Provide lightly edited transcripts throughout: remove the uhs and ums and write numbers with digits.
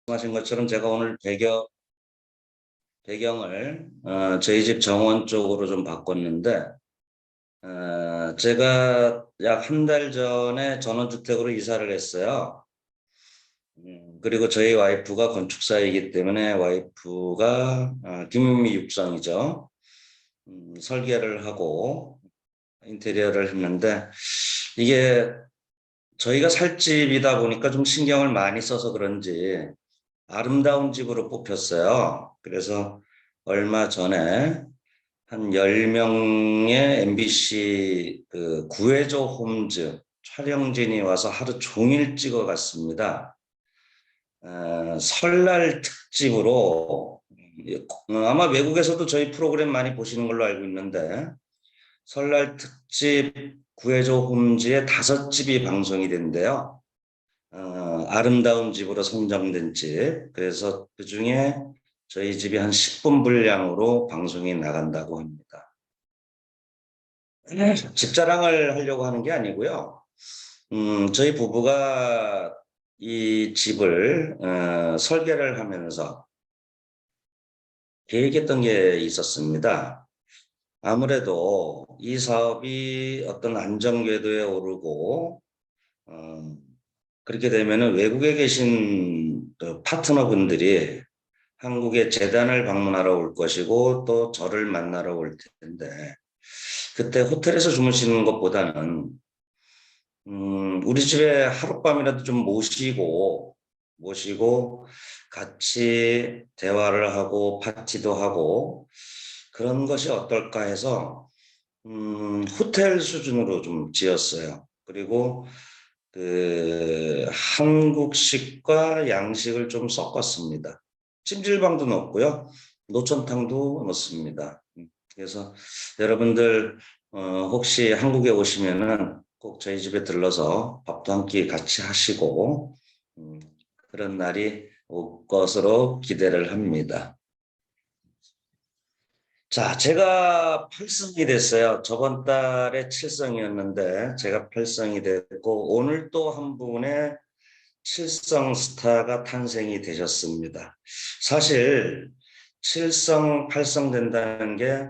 말씀하신 것처럼 제가 오늘 배경을 저희 집 정원 쪽으로 좀 바꿨는데, 제가 약 한 달 전에 전원주택으로 이사를 했어요. 그리고 저희 와이프가 건축사이기 때문에 와이프가 김은미 육성이죠. 설계를 하고 인테리어를 했는데, 이게 저희가 살 집이다 보니까 좀 신경을 많이 써서 그런지 아름다운 집으로 뽑혔어요. 그래서 얼마 전에 한 10명의 MBC 그 구해줘 홈즈 촬영진이 와서 하루 종일 찍어 갔습니다. 설날 특집으로 아마 외국에서도 저희 프로그램 많이 보시는 걸로 알고 있는데, 설날 특집 구해줘 홈즈의 5집이 방송이 된대요. 아름다운 집으로 선정된 집. 그래서 그 중에 저희 집이 한 10분 분량으로 방송이 나간다고 합니다. 집 자랑을 하려고 하는 게 아니고요. 저희 부부가 이 집을 설계를 하면서 계획했던 게 있었습니다. 아무래도 이 사업이 어떤 안전궤도에 오르고 그렇게 되면은 외국에 계신 파트너분들이 한국의 재단을 방문하러 올 것이고 또 저를 만나러 올 텐데, 그때 호텔에서 주무시는 것보다는 우리 집에 하룻밤이라도 좀 모시고 같이 대화를 하고 파티도 하고 그런 것이 어떨까 해서 호텔 수준으로 좀 지었어요. 그리고 그 한국식과 양식을 좀 섞었습니다. 찜질방도 넣었고요. 노천탕도 넣습니다. 그래서 여러분들 혹시 한국에 오시면은 꼭 저희 집에 들러서 밥도 한 끼 같이 하시고 그런 날이 올 것으로 기대를 합니다. 자, 제가 8성이 됐어요. 저번 달에 7성이었는데 제가 8성이 됐고, 오늘 또 한 분의 7성 스타가 탄생이 되셨습니다. 사실 7성, 8성 된다는 게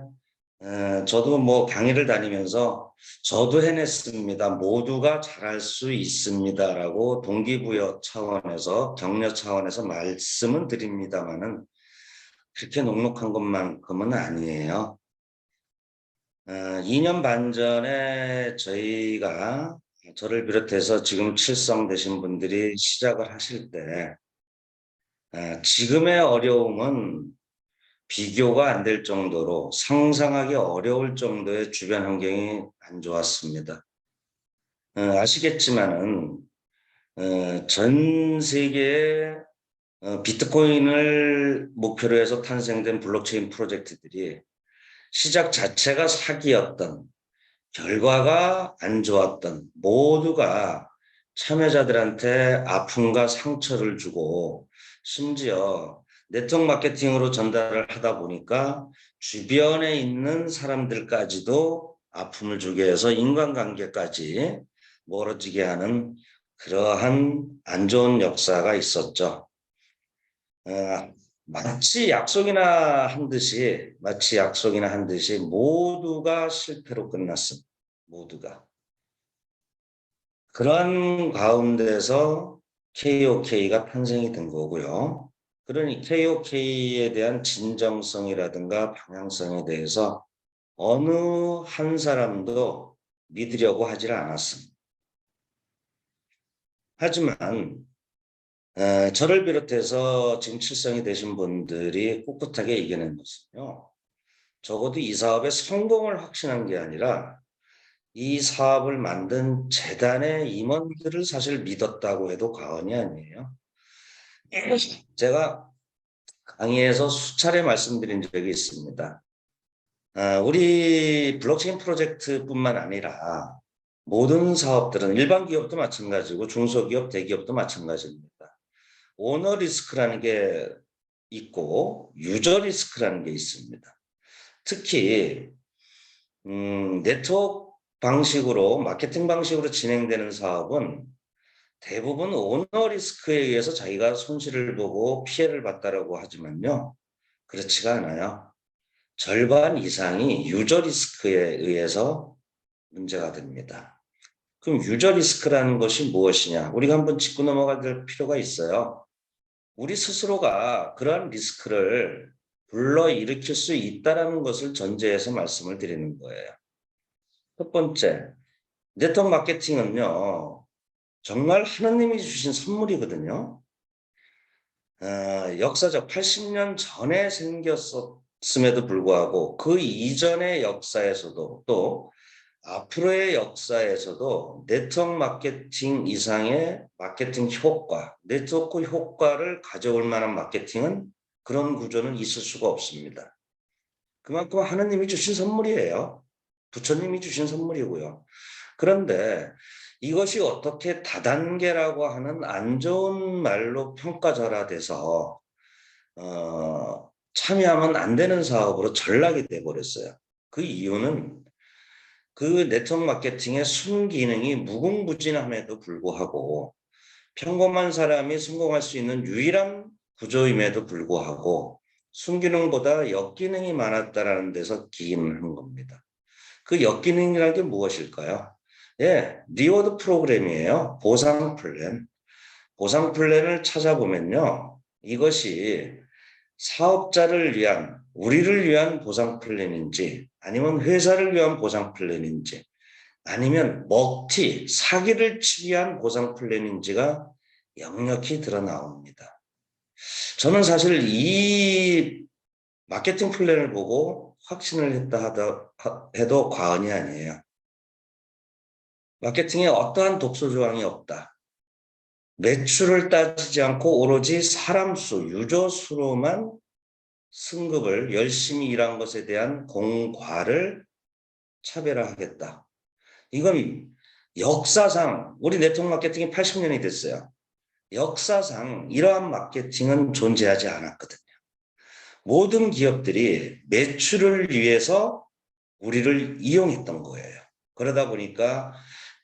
저도 뭐 강의를 다니면서 저도 해냈습니다. 모두가 잘할 수 있습니다라고 동기부여 차원에서 격려 차원에서 말씀은 드립니다만은 그렇게 녹록한 것만큼은 아니에요. 2년 반 전에 저를 비롯해서 지금 칠성 되신 분들이 시작을 하실 때 지금의 어려움은 비교가 안 될 정도로 상상하기 어려울 정도의 주변 환경이 안 좋았습니다. 아시겠지만은 전 세계의 비트코인을 목표로 해서 탄생된 블록체인 프로젝트들이 시작 자체가 사기였던, 결과가 안 좋았던 모두가 참여자들한테 아픔과 상처를 주고 심지어 네트워크 마케팅으로 전달을 하다 보니까 주변에 있는 사람들까지도 아픔을 주게 해서 인간관계까지 멀어지게 하는 그러한 안 좋은 역사가 있었죠. 마치 약속이나 한 듯이 모두가 실패로 끝났습니다. 모두가. 그런 가운데서 KOK가 탄생이 된 거고요. 그러니 KOK에 대한 진정성이라든가 방향성에 대해서 어느 한 사람도 믿으려고 하질 않았습니다. 하지만 저를 비롯해서 지금 칠성이 되신 분들이 꿋꿋하게 이겨낸 것은요, 적어도 이 사업의 성공을 확신한 게 아니라 이 사업을 만든 재단의 임원들을 사실 믿었다고 해도 과언이 아니에요. 제가 강의에서 수차례 말씀드린 적이 있습니다. 우리 블록체인 프로젝트뿐만 아니라 모든 사업들은 일반 기업도 마찬가지고 중소기업, 대기업도 마찬가지입니다. 오너 리스크라는 게 있고 유저 리스크라는 게 있습니다. 특히 네트워크 방식으로, 마케팅 방식으로 진행되는 사업은 대부분 오너 리스크에 의해서 자기가 손실을 보고 피해를 봤다라고 하지만요. 그렇지가 않아요. 절반 이상이 유저 리스크에 의해서 문제가 됩니다. 그럼 유저 리스크라는 것이 무엇이냐? 우리가 한번 짚고 넘어가야 될 필요가 있어요. 우리 스스로가 그러한 리스크를 불러일으킬 수 있다는 것을 전제해서 말씀을 드리는 거예요. 첫 번째, 네트워크 마케팅은요. 정말 하나님이 주신 선물이거든요. 역사적 80년 전에 생겼음에도 불구하고 그 이전의 역사에서도 또 앞으로의 역사에서도 네트워크 마케팅 이상의 마케팅 효과, 네트워크 효과를 가져올 만한 마케팅은 그런 구조는 있을 수가 없습니다. 그만큼 하나님이 주신 선물이에요. 부처님이 주신 선물이고요. 그런데 이것이 어떻게 다단계라고 하는 안 좋은 말로 평가절하돼서 참여하면 안 되는 사업으로 전락이 돼버렸어요. 그 이유는 그 네트워크 마케팅의 순기능이 무궁무진함에도 불구하고 평범한 사람이 성공할 수 있는 유일한 구조임에도 불구하고 순기능보다 역기능이 많았다는 데서 기인한 겁니다. 그 역기능이라는 게 무엇일까요? 예, 리워드 프로그램이에요. 보상 플랜. 보상 플랜을 찾아보면요. 이것이 사업자를 위한, 우리를 위한 보상 플랜인지 아니면 회사를 위한 보상 플랜인지 아니면 먹튀, 사기를 치기 위한 보상 플랜인지가 역력히 드러나옵니다. 저는 사실 이 마케팅 플랜을 보고 확신을 했다 해도 과언이 아니에요. 마케팅에 어떠한 독소 조항이 없다. 매출을 따지지 않고 오로지 사람 수, 유저 수로만 승급을 열심히 일한 것에 대한 공과를 차별화하겠다. 이건 역사상 우리 네트워크 마케팅이 80년이 됐어요. 역사상 이러한 마케팅은 존재하지 않았거든요. 모든 기업들이 매출을 위해서 우리를 이용했던 거예요. 그러다 보니까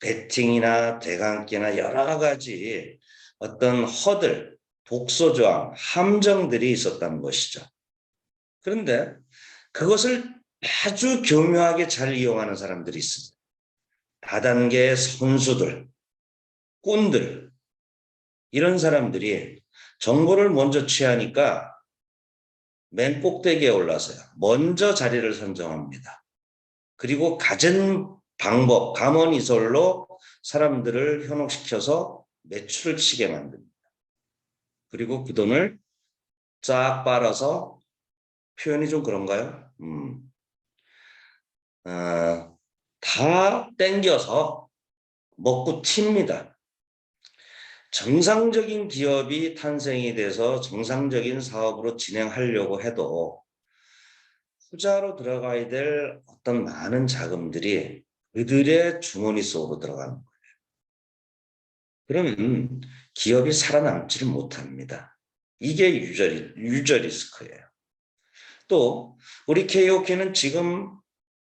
베팅이나 대강기나 여러 가지 어떤 허들, 독소조항, 함정들이 있었다는 것이죠. 그런데 그것을 아주 교묘하게 잘 이용하는 사람들이 있습니다. 다단계의 선수들, 꾼들, 이런 사람들이 정보를 먼저 취하니까 맨 꼭대기에 올라서요. 먼저 자리를 선정합니다. 그리고 갖은 방법, 감언이설로 사람들을 현혹시켜서 매출을 치게 만듭니다. 그리고 그 돈을 쫙 빨아서, 표현이 좀 그런가요? 다 땡겨서 먹고 튑니다. 정상적인 기업이 탄생이 돼서 정상적인 사업으로 진행하려고 해도 투자로 들어가야 될 어떤 많은 자금들이 그들의 주머니 속으로 들어가는 거예요. 그러면 기업이 살아남지를 못합니다. 이게 유저 리스크예요. 또 우리 KOK는 지금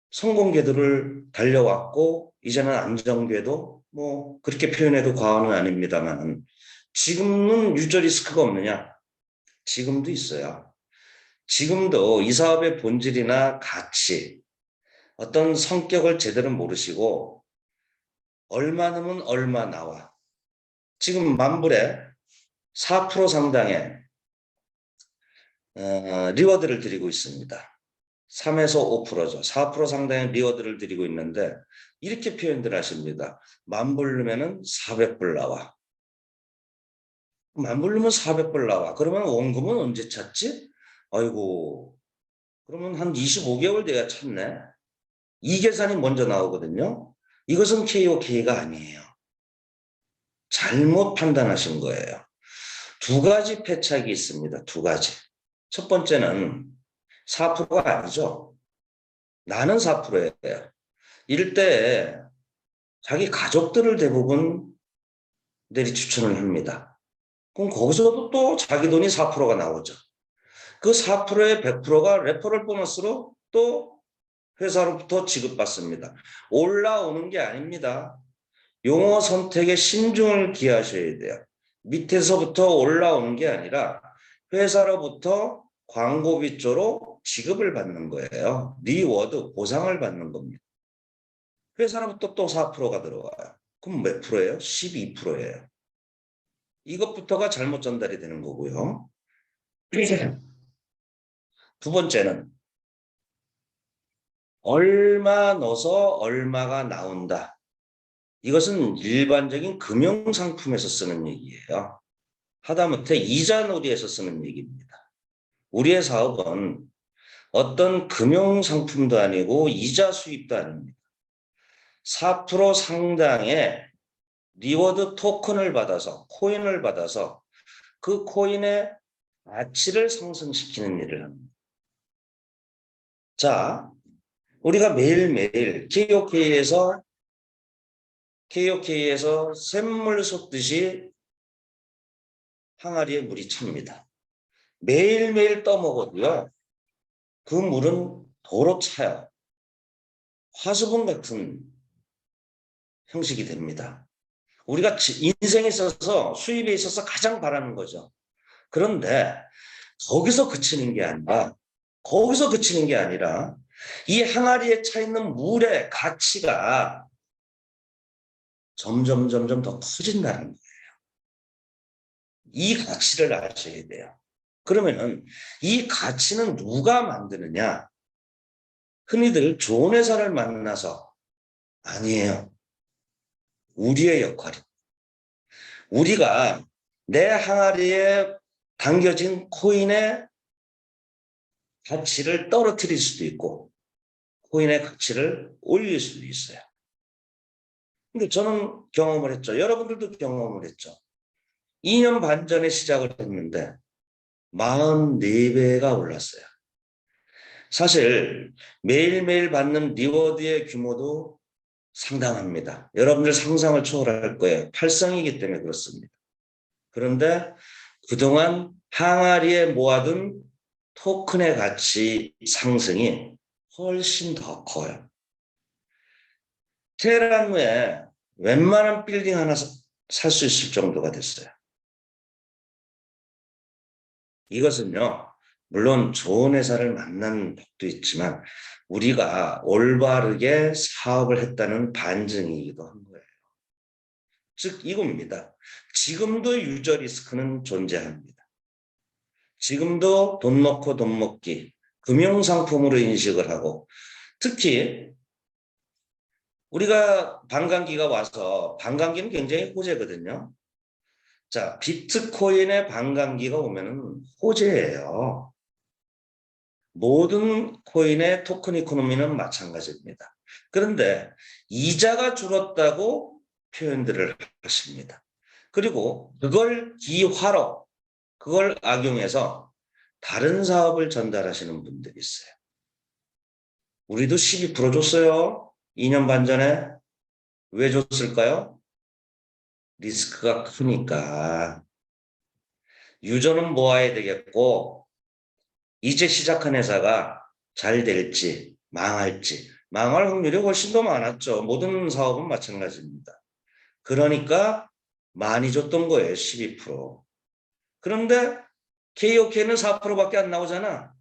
성공 궤도를 달려왔고 이제는 안정궤도, 뭐 그렇게 표현해도 과언은 아닙니다만 지금은 유저 리스크가 없느냐? 지금도 있어요. 지금도 이 사업의 본질이나 가치, 어떤 성격을 제대로 모르시고 얼마 넣으면 얼마 나와. 지금 만불에 4% 상당의 리워드를 드리고 있습니다. 3에서 5%죠. 4% 상당의 리워드를 드리고 있는데 이렇게 표현들 하십니다. 만불 넣으면 400불 나와. 만불 넣으면 400불 나와. 그러면 원금은 언제 찾지? 아이고, 그러면 한 25개월 돼야 찾네. 이 계산이 먼저 나오거든요. 이것은 KOK가 아니에요. 잘못 판단하신 거예요. 두 가지 패착이 있습니다. 두 가지. 첫 번째는 4%가 아니죠. 나는 4%예요. 이럴 때 자기 가족들을 대부분 내리 추천을 합니다. 그럼 거기서도 또 자기 돈이 4%가 나오죠. 그 4%의 100%가 레퍼럴 보너스로 또 회사로부터 지급받습니다. 올라오는 게 아닙니다. 용어 선택에 신중을 기하셔야 돼요. 밑에서부터 올라오는 게 아니라 회사로부터 광고비 쪽으로 지급을 받는 거예요. 리워드, 보상을 받는 겁니다. 회사로부터 또 4%가 들어와요. 그럼 몇 프로예요? 12%예요. 이것부터가 잘못 전달이 되는 거고요. 두 번째는 얼마 넣어서 얼마가 나온다. 이것은 일반적인 금융상품에서 쓰는 얘기예요. 하다못해 이자놀이에서 쓰는 얘기입니다. 우리의 사업은 어떤 금융상품도 아니고 이자 수입도 아닙니다. 4% 상당의 리워드 토큰을 받아서 코인을 받아서 그 코인의 가치를 상승시키는 일을 합니다. 자, 우리가 매일매일 KOK에서 샘물 솟듯이 항아리에 물이 찹니다. 매일매일 떠먹어도요. 그 물은 도로 차요. 화수분 같은 형식이 됩니다. 우리가 인생에 있어서 수입에 있어서 가장 바라는 거죠. 그런데 거기서 그치는 게 아니라 이 항아리에 차 있는 물의 가치가 점점 더 커진다는 거예요. 이 가치를 아셔야 돼요. 그러면은 이 가치는 누가 만드느냐? 흔히들 좋은 회사를 만나서 아니에요. 우리의 역할이. 우리가 내 항아리에 담겨진 코인의 가치를 떨어뜨릴 수도 있고 코인의 가치를 올릴 수도 있어요. 근데 저는 경험을 했죠. 여러분들도 경험을 했죠. 2년 반 전에 시작을 했는데 44배가 올랐어요. 사실 매일매일 받는 리워드의 규모도 상당합니다. 여러분들 상상을 초월할 거예요. 팔성이기 때문에 그렇습니다. 그런데 그동안 항아리에 모아둔 토큰의 가치 상승이 훨씬 더 커요. 테헤란 후에 웬만한 빌딩 하나 살 수 있을 정도가 됐어요. 이것은요, 물론 좋은 회사를 만난 덕도 있지만 우리가 올바르게 사업을 했다는 반증이기도 한 거예요. 즉 이겁니다. 지금도 유저 리스크는 존재합니다. 지금도 돈 넣고 돈 먹기, 금융상품으로 인식을 하고 특히 우리가 반감기가 와서 반감기는 굉장히 호재거든요. 자, 비트코인의 반감기가 오면은 호재예요. 모든 코인의 토큰 이코노미는 마찬가지입니다. 그런데 이자가 줄었다고 표현들을 하십니다. 그리고 그걸 기화로, 그걸 악용해서 다른 사업을 전달하시는 분들이 있어요. 우리도 12% 줬어요. 2년 반 전에. 왜 줬을까요? 리스크가 크니까. 유저는 모아야 되겠고 이제 시작한 회사가 잘 될지 망할지 망할 확률이 훨씬 더 많았죠. 모든 사업은 마찬가지입니다. 그러니까 많이 줬던 거예요. 12%. 그런데 KOK는 4%밖에 안 나오잖아.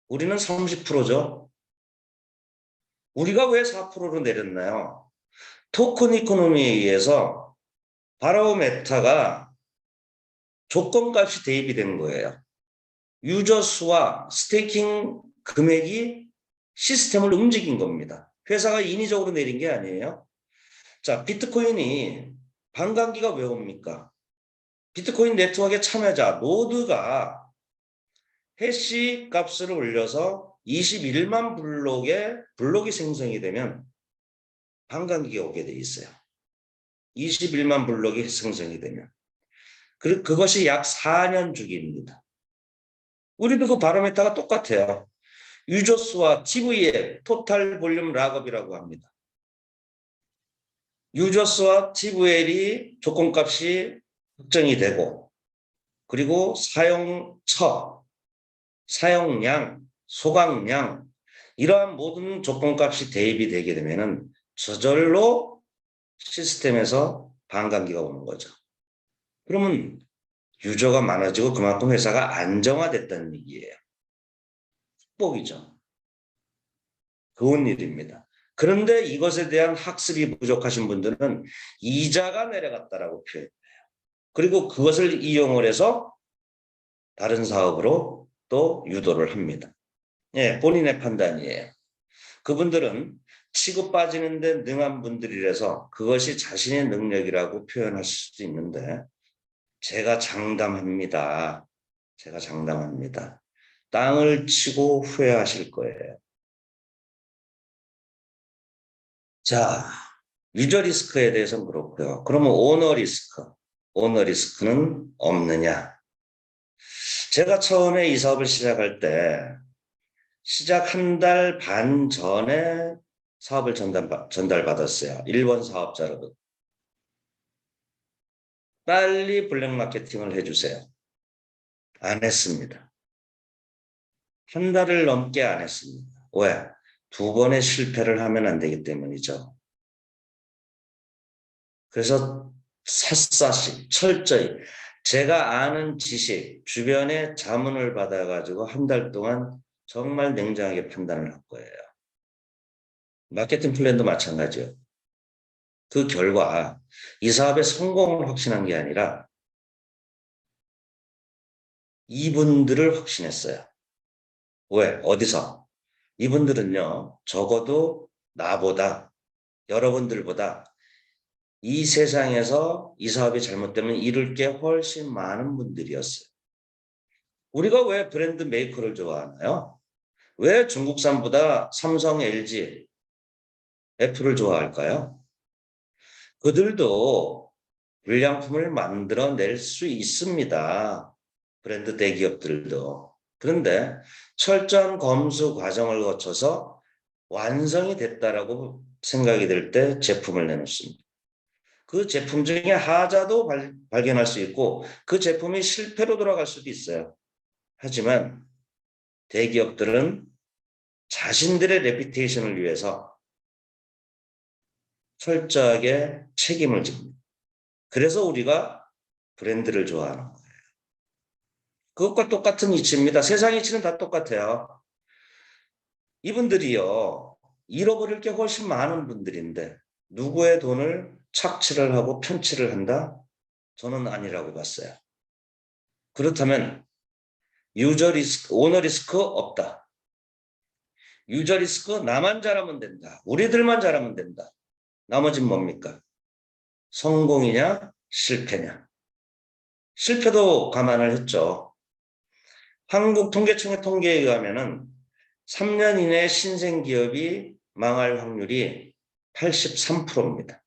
우리는 30%죠. 우리가 왜 4%로 내렸나요? 토큰 이코노미에 의해서 바로 메타가 조건값이 대입이 된 거예요. 유저 수와 스테이킹 금액이 시스템을 움직인 겁니다. 회사가 인위적으로 내린 게 아니에요. 자, 비트코인이 반감기가 왜 옵니까? 비트코인 네트워크의 참여자 노드가 해시 값을 올려서 21만 블록이 생성이 되면 반감기가 오게 돼 있어요. 21만 블록이 생성이 되면. 그것이 약 4년 주기입니다. 우리도 그 바로메타가 똑같아요. 유저 수와 TV의 토탈 볼륨 락업이라고 합니다. 유저 수와 TVL이 조건값이 확정이 되고 그리고 사용량, 소각량 이러한 모든 조건값이 대입이 되게 되면 저절로 시스템에서 반감기가 오는 거죠. 그러면 유저가 많아지고 그만큼 회사가 안정화됐다는 얘기예요. 축복이죠. 좋은 일입니다. 그런데 이것에 대한 학습이 부족하신 분들은 이자가 내려갔다라고 표현해요. 그리고 그것을 이용을 해서 다른 사업으로 또 유도를 합니다. 예, 본인의 판단이에요. 그분들은 치고 빠지는데 능한 분들이라서 그것이 자신의 능력이라고 표현할 수도 있는데 제가 장담합니다. 제가 장담합니다. 땅을 치고 후회하실 거예요. 자, 유저 리스크에 대해서는 그렇고요. 그러면 오너 리스크는 없느냐? 제가 처음에 이 사업을 시작할 때 시작 한 달 반 전에 사업을 전달받았어요. 일본 사업자로부터. 빨리 블랙 마케팅을 해주세요. 안 했습니다. 한 달을 넘게 안 했습니다. 왜? 두 번의 실패를 하면 안 되기 때문이죠. 그래서 샅샅이 철저히 제가 아는 지식, 주변에 자문을 받아가지고 한 달 동안 정말 냉정하게 판단을 할 거예요. 마케팅 플랜도 마찬가지예요. 그 결과 이 사업의 성공을 확신한 게 아니라 이분들을 확신했어요. 왜? 어디서? 이분들은요, 적어도 나보다, 여러분들보다 이 세상에서 이 사업이 잘못되면 잃을 게 훨씬 많은 분들이었어요. 우리가 왜 브랜드 메이커를 좋아하나요? 왜 중국산보다 삼성, LG, 애플을 좋아할까요? 그들도 불량품을 만들어낼 수 있습니다. 브랜드 대기업들도. 그런데 철저한 검수 과정을 거쳐서 완성이 됐다라고 생각이 될 때 제품을 내놓습니다. 그 제품 중에 하자도 발견할 수 있고 그 제품이 실패로 돌아갈 수도 있어요. 하지만 대기업들은 자신들의 레피테이션을 위해서 철저하게 책임을 집니다. 그래서 우리가 브랜드를 좋아하는 거예요. 그것과 똑같은 이치입니다. 세상 이치는 다 똑같아요. 이분들이요, 잃어버릴 게 훨씬 많은 분들인데 누구의 돈을 착취를 하고 편취를 한다? 저는 아니라고 봤어요. 그렇다면 유저 리스크, 오너 리스크 없다. 유저 리스크 나만 잘하면 된다. 우리들만 잘하면 된다. 나머지는 뭡니까? 성공이냐 실패냐. 실패도 감안을 했죠. 한국통계청의 통계에 의하면 3년 이내 신생기업이 망할 확률이 83%입니다.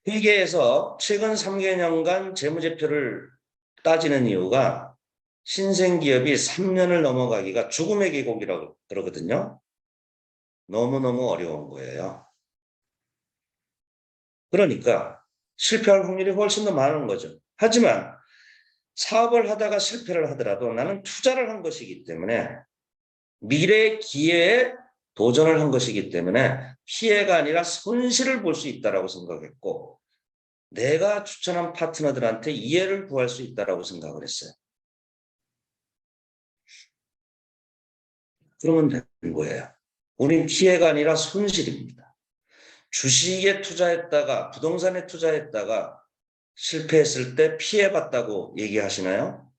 회계에서 최근 3개년간 재무제표를 따지는 이유가 신생기업이 3년을 넘어가기가 죽음의 계곡이라고 그러거든요. 너무너무 어려운 거예요. 그러니까 실패할 확률이 훨씬 더 많은 거죠. 하지만 사업을 하다가 실패를 하더라도 나는 투자를 한 것이기 때문에 미래의 기회에 도전을 한 것이기 때문에 피해가 아니라 손실을 볼 수 있다고 생각했고 내가 추천한 파트너들한테 이해를 구할 수 있다고 생각을 했어요. 그러면 되는 거예요. 우린 피해가 아니라 손실입니다. 주식에 투자했다가 부동산에 투자했다가 실패했을 때 피해봤다고 얘기하시나요?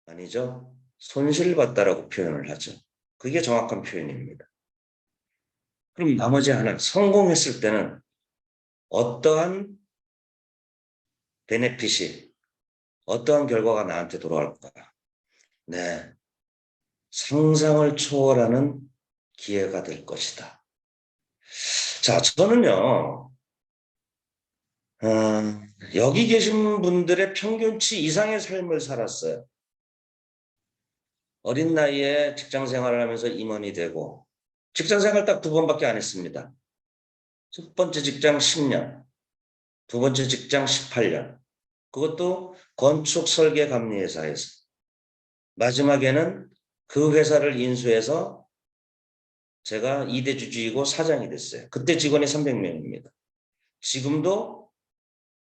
아니죠. 손실봤다라고 표현을 하죠. 그게 정확한 표현입니다. 그럼 나머지 하나 성공했을 때는 어떠한 베네핏이 어떠한 결과가 나한테 돌아올까? 네, 상상을 초월하는 기회가 될 것이다. 자, 저는요. 여기 계신 분들의 평균치 이상의 삶을 살았어요. 어린 나이에 직장 생활을 하면서 임원이 되고 직장 생활 딱 2번밖에 안 했습니다. 첫 번째 직장 10년, 두 번째 직장 18년. 그것도 건축 설계 감리 회사에서. 마지막에는 그 회사를 인수해서 제가 2대 주주이고 사장이 됐어요. 그때 직원이 300명입니다. 지금도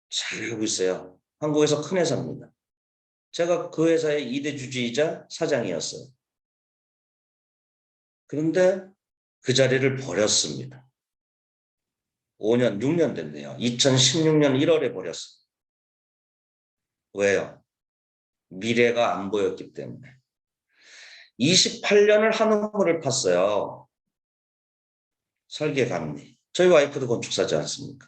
잘하고 있어요. 한국에서 큰 회사입니다. 제가 그 회사의 2대 주주이자 사장이었어요. 그런데 그 자리를 버렸습니다. 5년, 6년 됐네요. 2016년 1월에 버렸어요. 왜요? 미래가 안 보였기 때문에. 28년을 한우물을 팠어요. 설계감리. 저희 와이프도 건축사지 않습니까?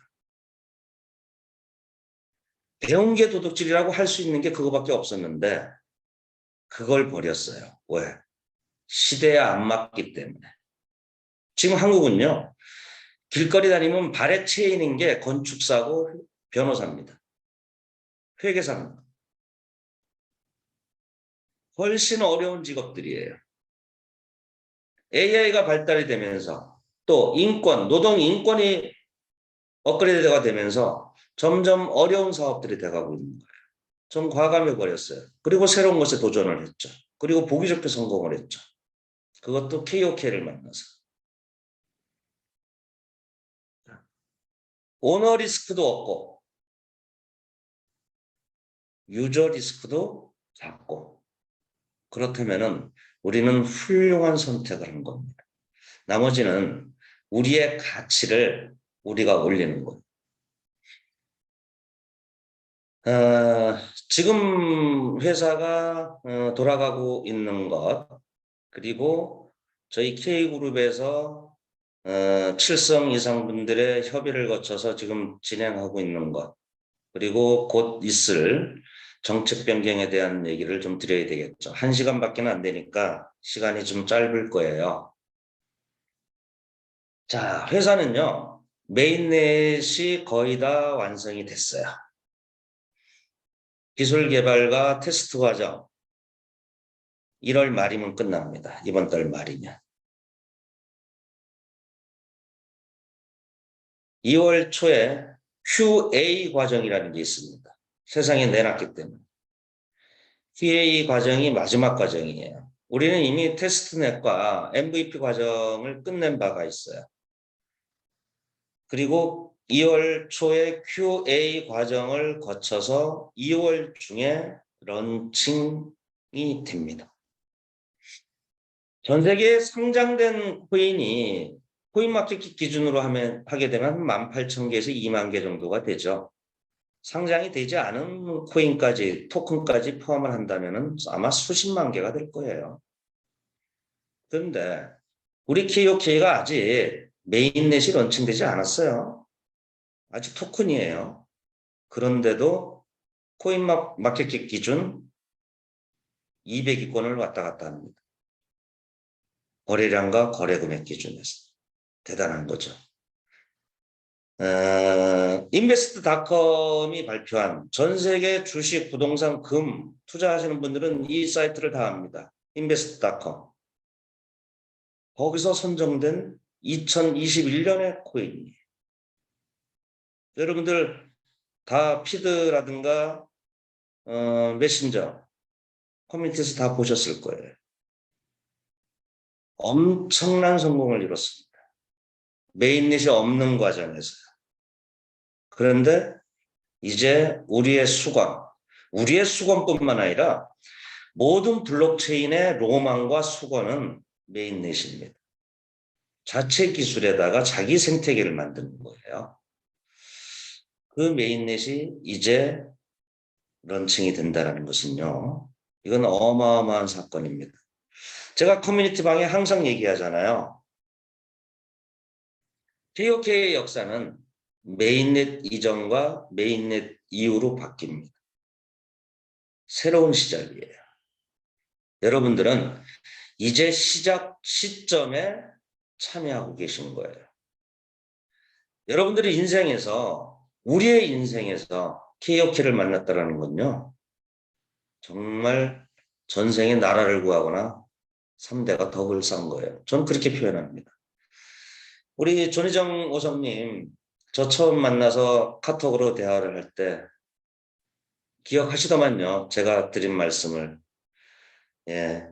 배운 게 도둑질이라고 할 수 있는 게 그거밖에 없었는데 그걸 버렸어요. 왜? 시대에 안 맞기 때문에. 지금 한국은요. 길거리 다니면 발에 체인인 게 건축사고 변호사입니다. 회계사입니다. 훨씬 어려운 직업들이에요. AI가 발달이 되면서 또 인권, 노동 인권이 업그레이드가 되면서 점점 어려운 사업들이 돼가고 있는 거예요. 좀 과감해 버렸어요. 그리고 새로운 것에 도전을 했죠. 그리고 보기 좋게 성공을 했죠. 그것도 KOK를 만나서. 오너 리스크도 없고 유저 리스크도 작고 그렇다면은 우리는 훌륭한 선택을 한 겁니다. 나머지는 우리의 가치를 우리가 올리는 것. 지금 회사가 돌아가고 있는 것, 그리고 저희 K그룹에서 7성 이상 분들의 협의를 거쳐서 지금 진행하고 있는 것, 그리고 곧 있을 정책 변경에 대한 얘기를 좀 드려야 되겠죠. 1시간밖에 안 되니까 시간이 좀 짧을 거예요. 자, 회사는요, 메인넷이 거의 다 완성이 됐어요. 기술 개발과 테스트 과정 1월 말이면 끝납니다. 이번 달 말이면. 2월 초에 QA 과정이라는 게 있습니다. 세상에 내놨기 때문에. QA 과정이 마지막 과정이에요. 우리는 이미 테스트넷과 MVP 과정을 끝낸 바가 있어요. 그리고 2월 초에 QA 과정을 거쳐서 2월 중에 런칭이 됩니다. 전 세계에 상장된 코인이 코인마켓 기준으로 하게 되면 18,000개에서 2만 개 정도가 되죠. 상장이 되지 않은 코인까지, 토큰까지 포함을 한다면 아마 수십만 개가 될 거예요. 그런데 우리 KOK가 아직 메인넷이 런칭되지 않았어요. 아직 토큰이에요. 그런데도 코인마켓 기준 200위권을 왔다 갔다 합니다. 거래량과 거래금액 기준에서. 대단한 거죠. 인베스트닷컴이 발표한 전 세계 주식, 부동산, 금 투자하시는 분들은 이 사이트를 다 압니다. 인베스트닷컴. 거기서 선정된 2021년의 코인이에요. 여러분들 다 피드라든가 메신저 커뮤니티에서 다 보셨을 거예요. 엄청난 성공을 이뤘습니다. 메인넷이 없는 과정에서요. 그런데 이제 우리의 수건뿐만 아니라 모든 블록체인의 로망과 수건은 메인넷입니다. 자체 기술에다가 자기 생태계를 만드는 거예요. 그 메인넷이 이제 런칭이 된다는 것은요. 이건 어마어마한 사건입니다. 제가 커뮤니티 방에 항상 얘기하잖아요. KOK의 역사는 메인넷 이전과 메인넷 이후로 바뀝니다. 새로운 시작이에요. 여러분들은 이제 시작 시점에 참여하고 계신 거예요. 여러분들의 인생에서, 우리의 인생에서 KOK를 만났다는 건요. 정말 전생에 나라를 구하거나 3대가 덕을 쌓은 거예요. 저는 그렇게 표현합니다. 우리 조니정 오성님, 저 처음 만나서 카톡으로 대화를 할 때 기억하시더만요. 제가 드린 말씀을. 예.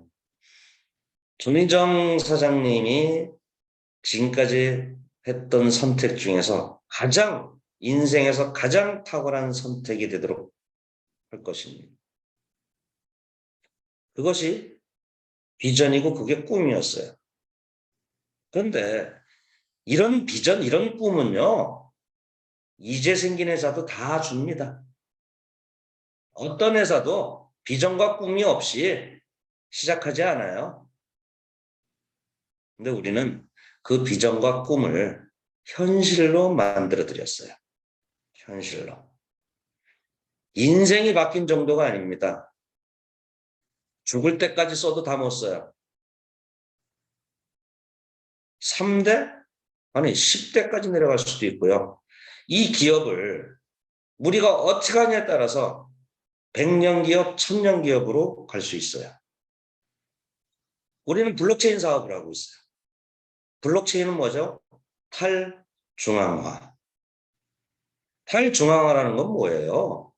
조니정 사장님이 지금까지 했던 선택 중에서 인생에서 가장 탁월한 선택이 되도록 할 것입니다. 그것이 비전이고 그게 꿈이었어요. 그런데 이런 비전, 이런 꿈은요, 이제 생긴 회사도 다 줍니다. 어떤 회사도 비전과 꿈이 없이 시작하지 않아요. 근데 우리는 그 비전과 꿈을 현실로 만들어 드렸어요. 현실로. 인생이 바뀐 정도가 아닙니다. 죽을 때까지 써도 다 못 써요. 3대? 아니 10대까지 내려갈 수도 있고요. 이 기업을 우리가 어떻게 하냐에 따라서 100년 기업, 1000년 기업으로 갈 수 있어요. 우리는 블록체인 사업을 하고 있어요. 블록체인은 뭐죠? 탈중앙화. 탈중앙화라는 건 뭐예요?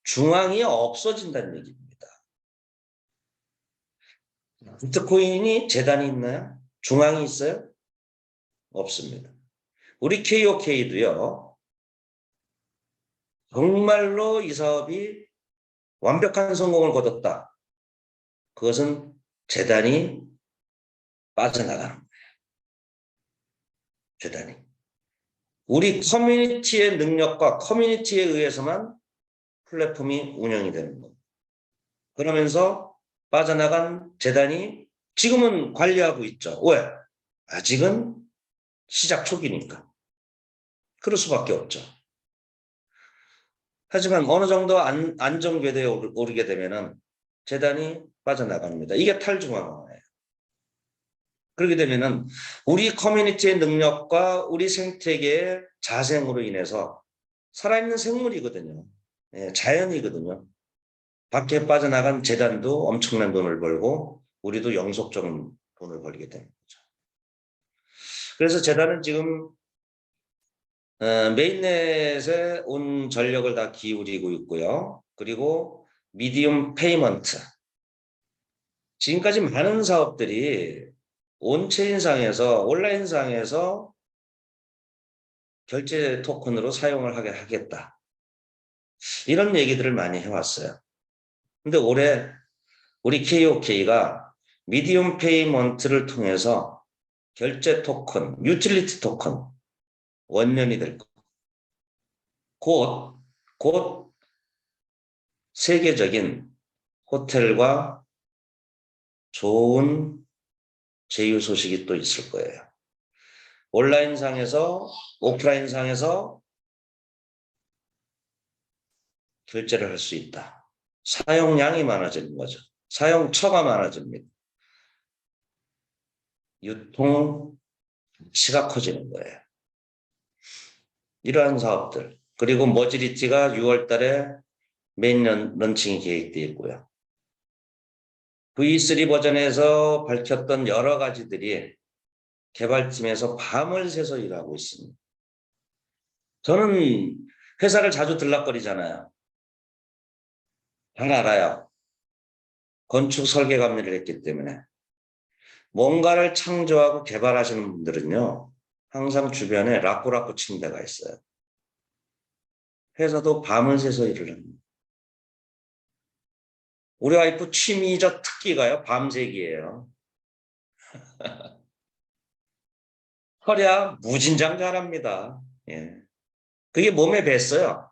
중앙이 없어진다는 얘기입니다. 비트코인이 재단이 있나요? 중앙이 있어요? 없습니다. 우리 KOK도요. 정말로 이 사업이 완벽한 성공을 거뒀다. 그것은 재단이 빠져나가는 거예요. 재단이. 우리 커뮤니티의 능력과 커뮤니티에 의해서만 플랫폼이 운영이 되는 겁니다. 그러면서 빠져나간 재단이 지금은 관리하고 있죠. 왜? 아직은 시작 초기니까. 그럴 수밖에 없죠. 하지만 어느 정도 안정궤도에 오르게 되면은 재단이 빠져나갑니다. 이게 탈중앙화예요. 그렇게 되면은 우리 커뮤니티의 능력과 우리 생태계의 자생으로 인해서 살아있는 생물이거든요. 예, 자연이거든요. 밖에 빠져나간 재단도 엄청난 돈을 벌고 우리도 영속적인 돈을 벌게 되는 거죠. 그래서 재단은 지금 메인넷에 온 전력을 다 기울이고 있고요. 그리고 미디움 페이먼트. 지금까지 많은 사업들이 온체인상에서 온라인상에서 결제 토큰으로 사용을 하게 하겠다. 이런 얘기들을 많이 해왔어요. 근데 올해 우리 KOK가 미디움 페이먼트를 통해서 결제 토큰, 유틸리티 토큰 원년이 될 것. 곧 세계적인 호텔과 좋은 제휴 소식이 또 있을 거예요. 온라인상에서 오프라인상에서 결제를 할 수 있다. 사용량이 많아지는 거죠. 사용처가 많아집니다. 유통 시가 커지는 거예요. 이러한 사업들. 그리고 머지리티가 6월 달에 메인 런칭이 계획되어 있고요. V3 버전에서 밝혔던 여러 가지들이 개발팀에서 밤을 새서 일하고 있습니다. 저는 회사를 자주 들락거리잖아요. 잘 알아요. 건축 설계감리를 했기 때문에. 뭔가를 창조하고 개발하시는 분들은요. 항상 주변에 라꾸라꾸 침대가 있어요. 회사도 밤을 새서 일을 합니다. 우리 와이프 취미적 특기가요. 밤새기예요. 허랴 무진장 잘합니다. 예. 그게 몸에 뱄어요.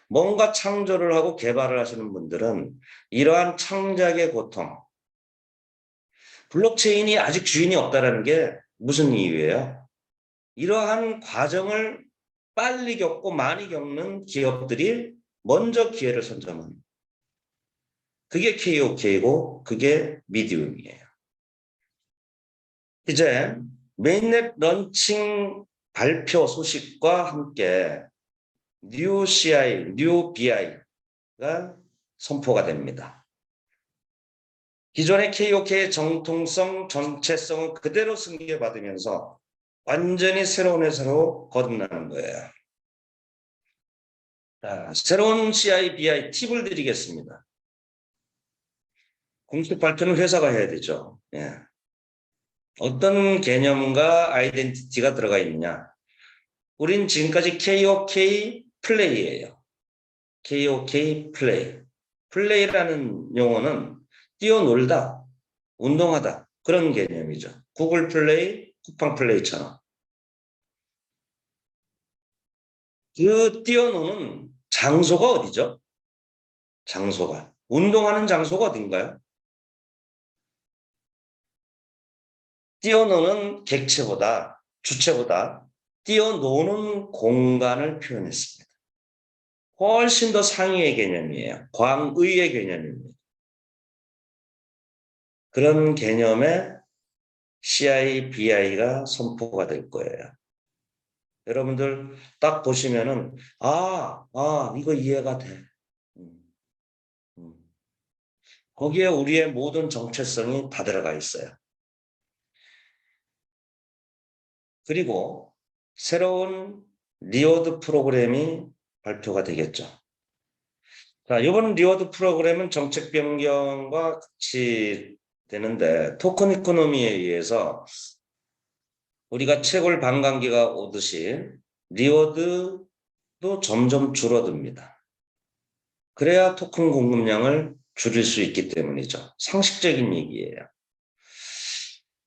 뭔가 창조를 하고 개발을 하시는 분들은 이러한 창작의 고통, 블록체인이 아직 주인이 없다는 게 무슨 이유예요? 이러한 과정을 빨리 겪고 많이 겪는 기업들이 먼저 기회를 선점합니다. 그게 KOK고 그게 미디움이에요. 이제 메인넷 런칭 발표 소식과 함께 뉴 CI, 뉴 BI가 선포가 됩니다. 기존의 KOK의 정통성, 전체성을 그대로 승계받으면서 완전히 새로운 회사로 거듭나는 거예요. 자, 새로운 CI, BI 팁을 드리겠습니다. 공식 발표는 회사가 해야 되죠. 예. 어떤 개념과 아이덴티티가 들어가 있느냐? 우린 지금까지 KOK 플레이예요. KOK 플레이. 플레이라는 용어는 뛰어놀다, 운동하다 그런 개념이죠. 구글 플레이, 쿠팡 플레이처럼. 그 뛰어노는 장소가 어디죠? 장소가. 운동하는 장소가 어딘가요? 뛰어노는 객체보다, 주체보다 뛰어노는 공간을 표현했습니다. 훨씬 더 상위의 개념이에요. 광의의 개념입니다. 그런 개념에 CI, BI가 선포가 될 거예요. 여러분들 딱 보시면은 이거 이해가 돼. 음, 음. 거기에 우리의 모든 정체성이 다 들어가 있어요. 그리고 새로운 리워드 프로그램이 발표가 되겠죠. 자, 이번 리워드 프로그램은 정책 변경과 같이 되는데 토큰 이코노미에 의해서 우리가 채굴 반감기가 오듯이 리워드도 점점 줄어듭니다. 그래야 토큰 공급량을 줄일 수 있기 때문이죠. 상식적인 얘기예요.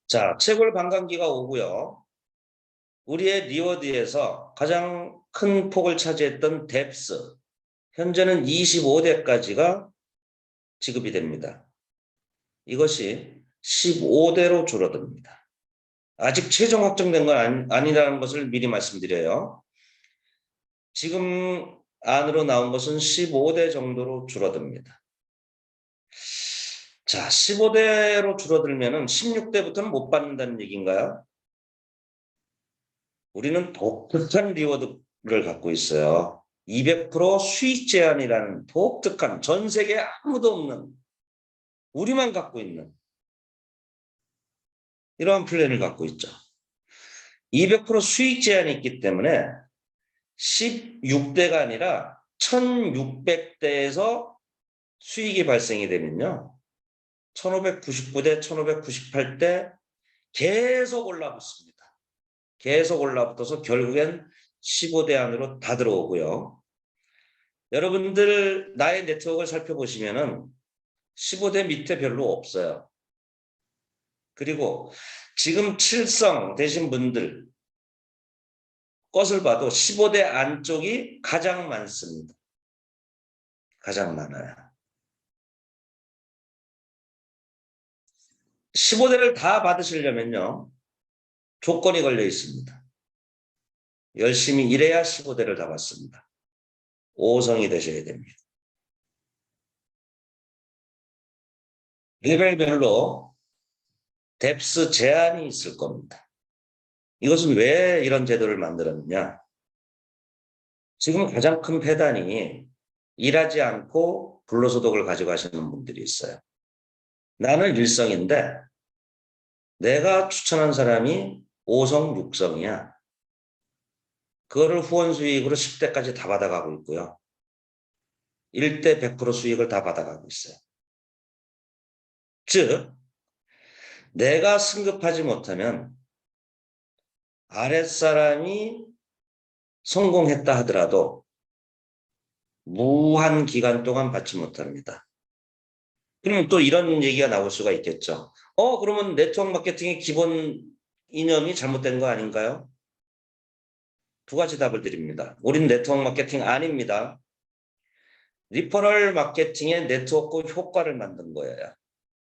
자, 채굴 반감기가 오고요. 우리의 리워드에서 가장 큰 폭을 차지했던 뎁스, 현재는 25대까지가 지급이 됩니다. 이것이 15대로 줄어듭니다. 아직 최종 확정된 건 아니라는 것을 미리 말씀드려요. 지금 안으로 나온 것은 15대 정도로 줄어듭니다. 자, 15대로 줄어들면 16대부터는 못 받는다는 얘기인가요? 우리는 독특한 리워드를 갖고 있어요. 200% 수익 제한이라는 독특한 전 세계에 아무도 없는 우리만 갖고 있는 이러한 플랜을 갖고 있죠. 200% 수익 제한이 있기 때문에 16대가 아니라 1600대에서 수익이 발생이 되면요. 1599대, 1598대 계속 올라붙습니다. 계속 올라붙어서 결국엔 15대 안으로 다 들어오고요. 여러분들 나의 네트워크를 살펴보시면은 15대 밑에 별로 없어요. 그리고 지금 7성 되신 분들 것을 봐도 15대 안쪽이 가장 많습니다. 가장 많아요. 15대를 다 받으시려면요. 조건이 걸려 있습니다. 열심히 일해야 15대를 다 받습니다. 5성이 되셔야 됩니다. 레벨별로 뎁스 제한이 있을 겁니다. 이것은 왜 이런 제도를 만들었느냐? 지금 가장 큰 폐단이 일하지 않고 불로소득을 가져가시는 분들이 있어요. 나는 1성인데 내가 추천한 사람이 5성, 6성이야. 그거를 후원 수익으로 10대까지 다 받아가고 있고요. 1대 100% 수익을 다 받아가고 있어요. 즉, 내가 승급하지 못하면 아랫사람이 성공했다 하더라도 무한 기간 동안 받지 못합니다. 그러면 또 이런 얘기가 나올 수가 있겠죠. 그러면 네트워크 마케팅의 기본 이념이 잘못된 거 아닌가요? 두 가지 답을 드립니다. 우린 네트워크 마케팅 아닙니다. 리퍼럴 마케팅의 네트워크 효과를 만든 거예요.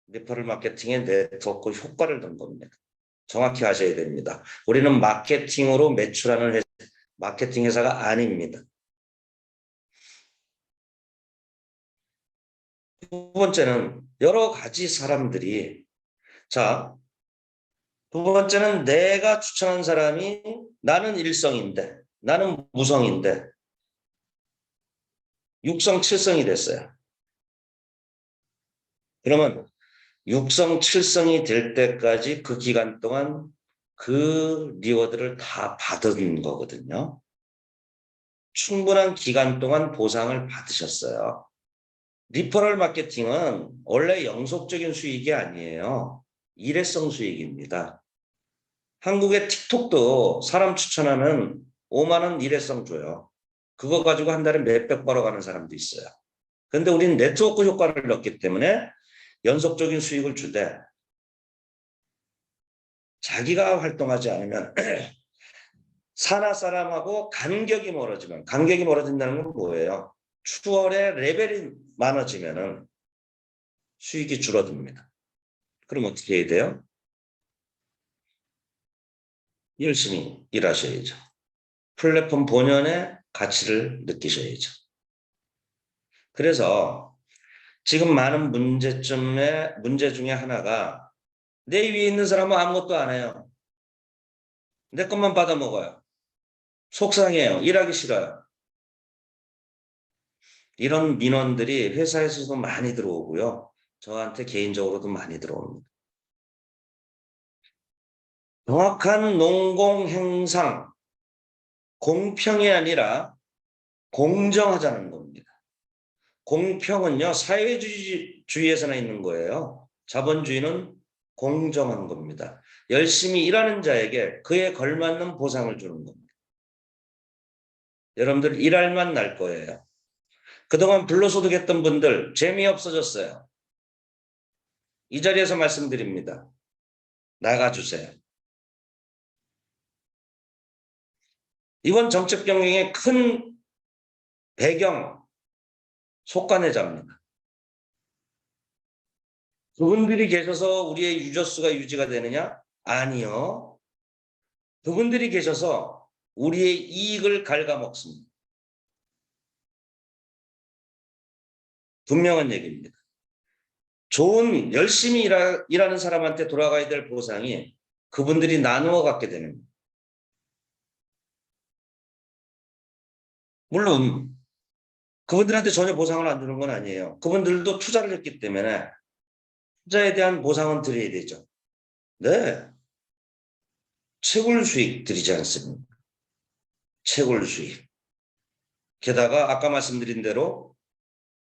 리퍼럴 마케팅의 네트워크 효과를 든 겁니다. 정확히 하셔야 됩니다. 우리는 마케팅으로 매출하는 마케팅 회사가 아닙니다. 두 번째는 여러 가지 사람들이 두 번째는 내가 추천한 사람이 나는 1성인데 나는 무성인데 6성, 7성이 됐어요. 그러면 6성, 7성이 될 때까지 그 기간 동안 그 리워드를 다 받은 거거든요. 충분한 기간 동안 보상을 받으셨어요. 리퍼럴 마케팅은 원래 영속적인 수익이 아니에요. 일회성 수익입니다. 한국의 틱톡도 사람 추천하면 5만 원 일회성 줘요. 그거 가지고 한 달에 몇백 벌어가는 사람도 있어요. 그런데 우리는 네트워크 효과를 넣기 때문에 연속적인 수익을 주되 자기가 활동하지 않으면 산하 사람하고 간격이 멀어지면, 간격이 멀어진다는 건 뭐예요? 추월의 레벨이 많아지면 수익이 줄어듭니다. 그럼 어떻게 해야 돼요? 열심히 일하셔야죠. 플랫폼 본연의 가치를 느끼셔야죠. 그래서 지금 많은 문제 중에 하나가 내 위에 있는 사람은 아무것도 안 해요. 내 것만 받아먹어요. 속상해요. 일하기 싫어요. 이런 민원들이 회사에서도 많이 들어오고요. 저한테 개인적으로도 많이 들어옵니다. 정확한 농공행상, 공평이 아니라 공정하자는 겁니다. 공평은요, 사회주의에서나 있는 거예요. 자본주의는 공정한 겁니다. 열심히 일하는 자에게 그에 걸맞는 보상을 주는 겁니다. 여러분들 일할 맛 날 거예요. 그동안 불로소득했던 분들 재미없어졌어요. 이 자리에서 말씀드립니다. 나가주세요. 이번 정책 변경의 큰 배경 속간회자입니다. 그분들이 계셔서 우리의 유저수가 유지가 되느냐? 아니요. 그분들이 계셔서 우리의 이익을 갉아먹습니다. 분명한 얘기입니다. 좋은 열심히 일하는 사람한테 돌아가야 될 보상이 그분들이 나누어 갖게 되는 거예요. 물론 그분들한테 전혀 보상을 안 주는 건 아니에요. 그분들도 투자를 했기 때문에 투자에 대한 보상은 드려야 되죠. 네. 채굴 수익 드리지 않습니다. 채굴 수익. 게다가 아까 말씀드린 대로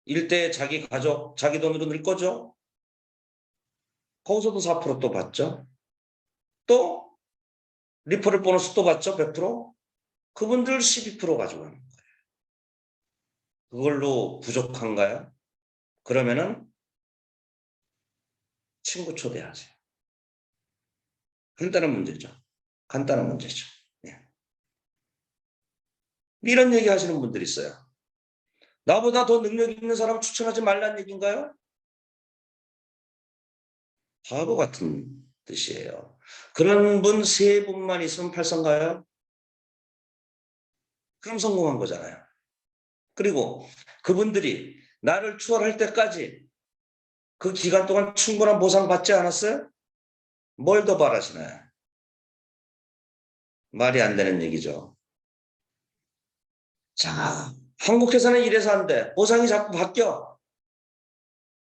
일대에 자기 가족, 자기 돈으로 늘 거죠. 거기서도 4% 또 받죠. 또 리퍼럴 보너스 또 받죠. 100%. 그분들 12% 가져가는 거예요. 그걸로 부족한가요? 그러면은 친구 초대하세요. 간단한 문제죠. 간단한 문제죠. 네. 이런 얘기 하시는 분들이 있어요. 나보다 더 능력 있는 사람 추천하지 말라는 얘기인가요? 바보 같은 뜻이에요. 그런 분 3분만 있으면 팔성가요? 그럼 성공한 거잖아요. 그리고 그분들이 나를 추월할 때까지 그 기간 동안 충분한 보상 받지 않았어요? 뭘 더 바라시나요? 말이 안 되는 얘기죠. 자, 한국 회사는 이래서 안 돼. 보상이 자꾸 바뀌어.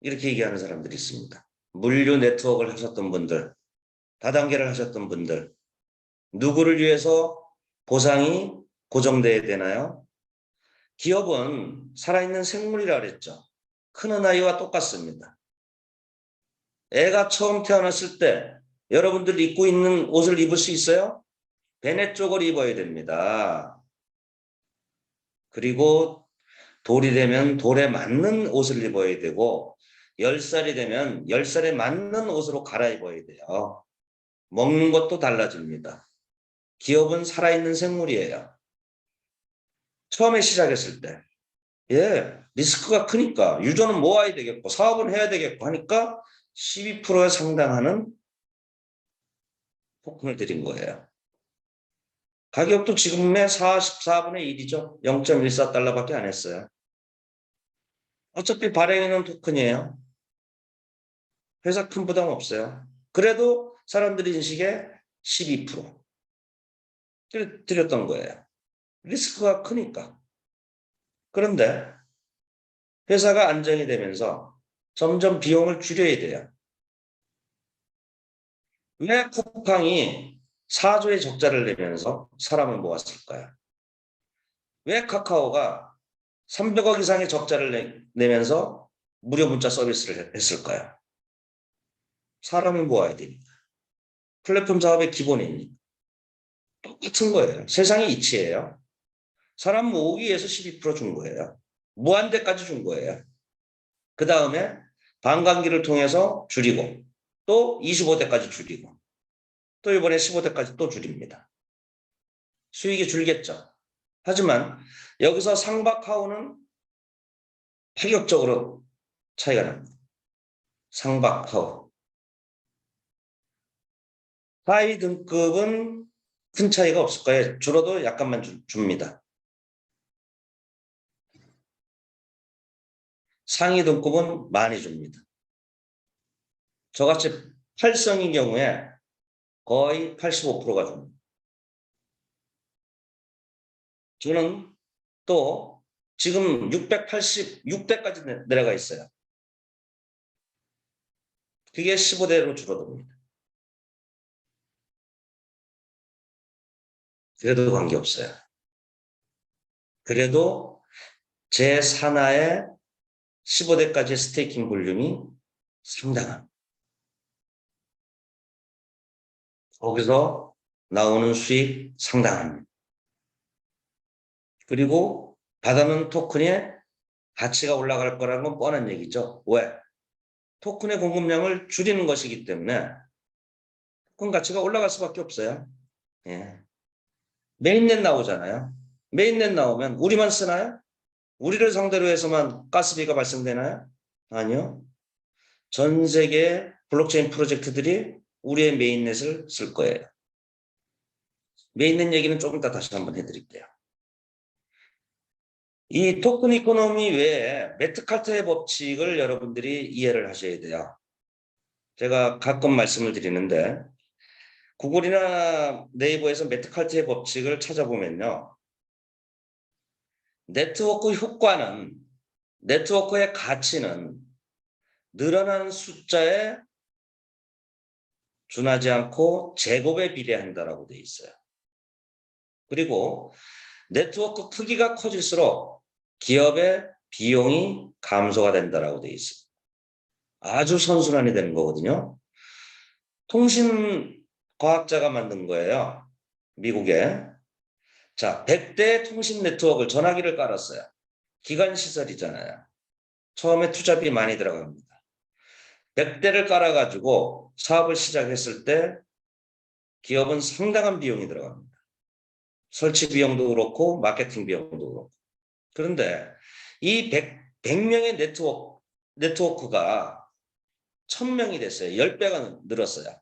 이렇게 얘기하는 사람들이 있습니다. 물류 네트워크를 하셨던 분들, 다단계를 하셨던 분들, 누구를 위해서 보상이 고정돼야 되나요? 기업은 살아있는 생물이라 그랬죠. 크는 아이와 똑같습니다. 애가 처음 태어났을 때 여러분들 입고 있는 옷을 입을 수 있어요? 베네 쪽을 입어야 됩니다. 그리고 돌이 되면 돌에 맞는 옷을 입어야 되고 10살이 되면 10살에 맞는 옷으로 갈아입어야 돼요. 먹는 것도 달라집니다. 기업은 살아있는 생물이에요. 처음에 시작했을 때 리스크가 크니까 유저는 모아야 되겠고 사업은 해야 되겠고 하니까 12%에 상당하는 폭풍을 들인 거예요. 가격도 지금의 44분의 1이죠. 0.14달러밖에 안 했어요. 어차피 발행해놓은 토큰이에요. 회사 큰 부담 없어요. 그래도 사람들이 인식에 12% 드렸던 거예요. 리스크가 크니까. 그런데 회사가 안정이 되면서 점점 비용을 줄여야 돼요. 왜 쿠팡이 4조의 적자를 내면서 사람을 모았을까요? 왜 카카오가 300억 이상의 적자를 내면서 무료 문자 서비스를 했을까요? 사람을 모아야 되니까. 플랫폼 사업의 기본입니다. 똑같은 거예요. 세상의 이치예요. 사람 모으기 위해서 12%준 거예요. 무한대까지 준 거예요. 그 다음에 반감기를 통해서 줄이고 또 25대까지 줄이고 또 이번에 15대까지 또 줄입니다. 수익이 줄겠죠. 하지만 여기서 상박하우는 파격적으로 차이가 납니다. 상박하우. 하위 등급은 큰 차이가 없을 거예요. 줄어도 약간만 줍니다. 상위 등급은 많이 줍니다. 저같이 8성인 경우에 거의 85%가 줍니다. 저는 또 지금 686대까지 내려가 있어요. 그게 15대로 줄어듭니다. 그래도 관계없어요. 그래도 제 산하의 15대까지의 스테이킹 볼륨이 상당합니다. 거기서 나오는 수익 상당합니다. 그리고 받아놓은 토큰의 가치가 올라갈 거라는 건 뻔한 얘기죠. 왜? 토큰의 공급량을 줄이는 것이기 때문에 토큰 가치가 올라갈 수밖에 없어요. 예. 메인넷 나오잖아요. 메인넷 나오면 우리만 쓰나요? 우리를 상대로 해서만 가스비가 발생되나요? 아니요. 전 세계 블록체인 프로젝트들이 우리의 메인넷을 쓸 거예요. 메인넷 얘기는 조금 이따 다시 한번 해드릴게요. 이 토큰 이코노미 외에 매트칼트의 법칙을 여러분들이 이해를 하셔야 돼요. 제가 가끔 말씀을 드리는데 구글이나 네이버에서 매트칼트의 법칙을 찾아보면요. 네트워크 효과는, 네트워크의 가치는 늘어나는 숫자에 준하지 않고 제곱에 비례한다라고 되어 있어요. 그리고 네트워크 크기가 커질수록 기업의 비용이 감소가 된다라고 되어 있습니다. 아주 선순환이 되는 거거든요. 통신과학자가 만든 거예요. 미국에. 자, 100대 통신 네트워크를 전화기를 깔았어요. 기관시설이잖아요. 처음에 투자비 많이 들어갑니다. 100대를 깔아가지고 사업을 시작했을 때 기업은 상당한 비용이 들어갑니다. 설치 비용도 그렇고 마케팅 비용도 그렇고. 그런데 이 100명의 네트워크가 1000명이 됐어요. 10배가 늘었어요.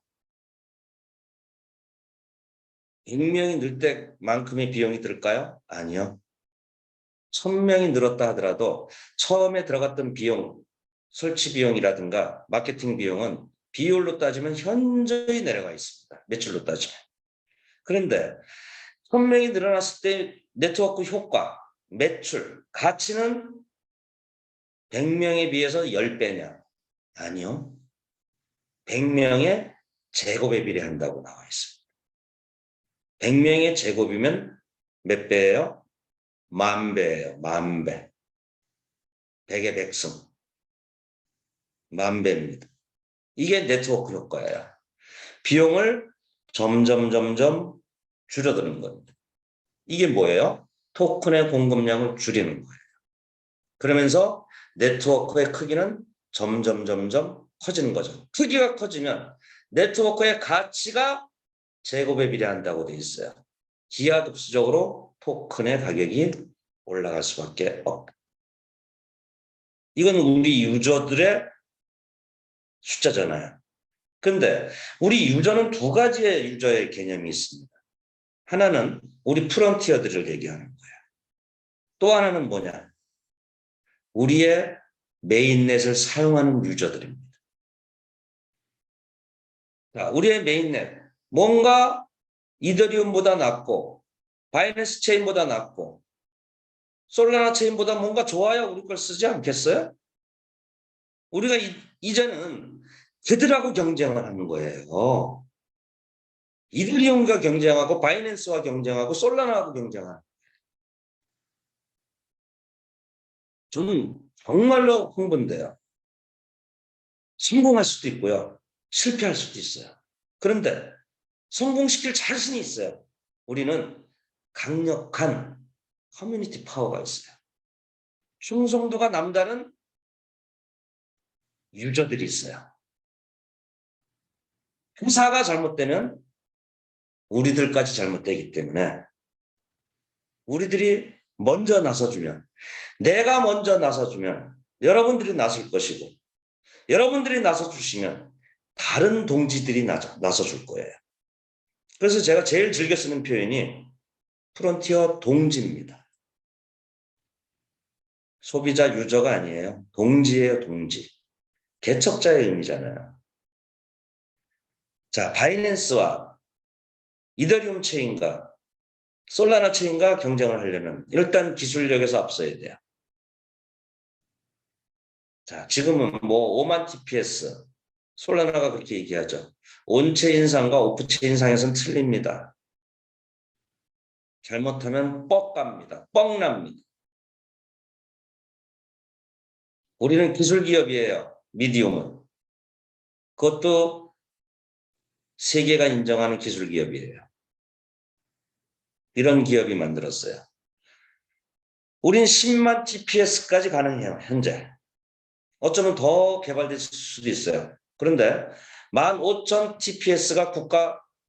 100명이 늘 때만큼의 비용이 들까요? 아니요. 1000명이 늘었다 하더라도 처음에 들어갔던 비용, 설치 비용이라든가 마케팅 비용은 비율로 따지면 현저히 내려가 있습니다. 매출로 따지면. 그런데 1000명이 늘어났을 때 네트워크 효과, 매출, 가치는 100명에 비해서 10배냐? 아니요. 100명의 제곱에 비례한다고 나와 있습니다. 100명의 제곱이면 몇 배예요? 10,000배예요. 10,000배. 100의 100승. 10,000배입니다. 이게 네트워크 효과예요. 비용을 점점 줄여드는 겁니다. 이게 뭐예요? 토큰의 공급량을 줄이는 거예요. 그러면서 네트워크의 크기는 점점 커지는 거죠. 크기가 커지면 네트워크의 가치가 제곱에 비례한다고 되어 있어요. 기하급수적으로 토큰의 가격이 올라갈 수밖에 없다. 이건 우리 유저들의 숫자잖아요. 근데 우리 유저는 두 가지의 유저의 개념이 있습니다. 하나는 우리 프론티어들을 얘기하는 거예요. 또 하나는 뭐냐? 우리의 메인넷을 사용하는 유저들입니다. 자, 우리의 메인넷, 뭔가 이더리움보다 낫고 바이낸스 체인보다 낫고 솔라나 체인보다 뭔가 좋아야 우리 걸 쓰지 않겠어요? 우리가 이제는 걔들하고 경쟁을 하는 거예요. 이더리움과 경쟁하고 바이낸스와 경쟁하고 솔라나하고 경쟁하는. 저는 정말로 흥분돼요. 성공할 수도 있고요. 실패할 수도 있어요. 그런데 성공시킬 자신이 있어요. 우리는 강력한 커뮤니티 파워가 있어요. 충성도가 남다른 유저들이 있어요. 회사가 잘못되면 우리들까지 잘못되기 때문에 우리들이 먼저 나서주면, 내가 먼저 나서주면 여러분들이 나설 것이고, 여러분들이 나서주시면 다른 동지들이 나서줄 거예요. 그래서 제가 제일 즐겨 쓰는 표현이 프론티어 동지입니다. 소비자 유저가 아니에요. 동지예요, 동지. 개척자의 의미잖아요. 자, 바이낸스와 이더리움 체인과 솔라나 체인과 경쟁을 하려면 일단 기술력에서 앞서야 돼요. 자, 지금은 뭐 5만 TPS, 솔라나가 그렇게 얘기하죠. 온체인상과 오프체인상에서는 틀립니다. 잘못하면 뻑 갑니다. 뻑 납니다. 우리는 기술기업이에요. 미디움은. 그것도 세계가 인정하는 기술기업이에요. 이런 기업이 만들었어요. 우린 10만 TPS까지 가능해요. 현재. 어쩌면 더 개발될 수도 있어요. 그런데 15,000 TPS가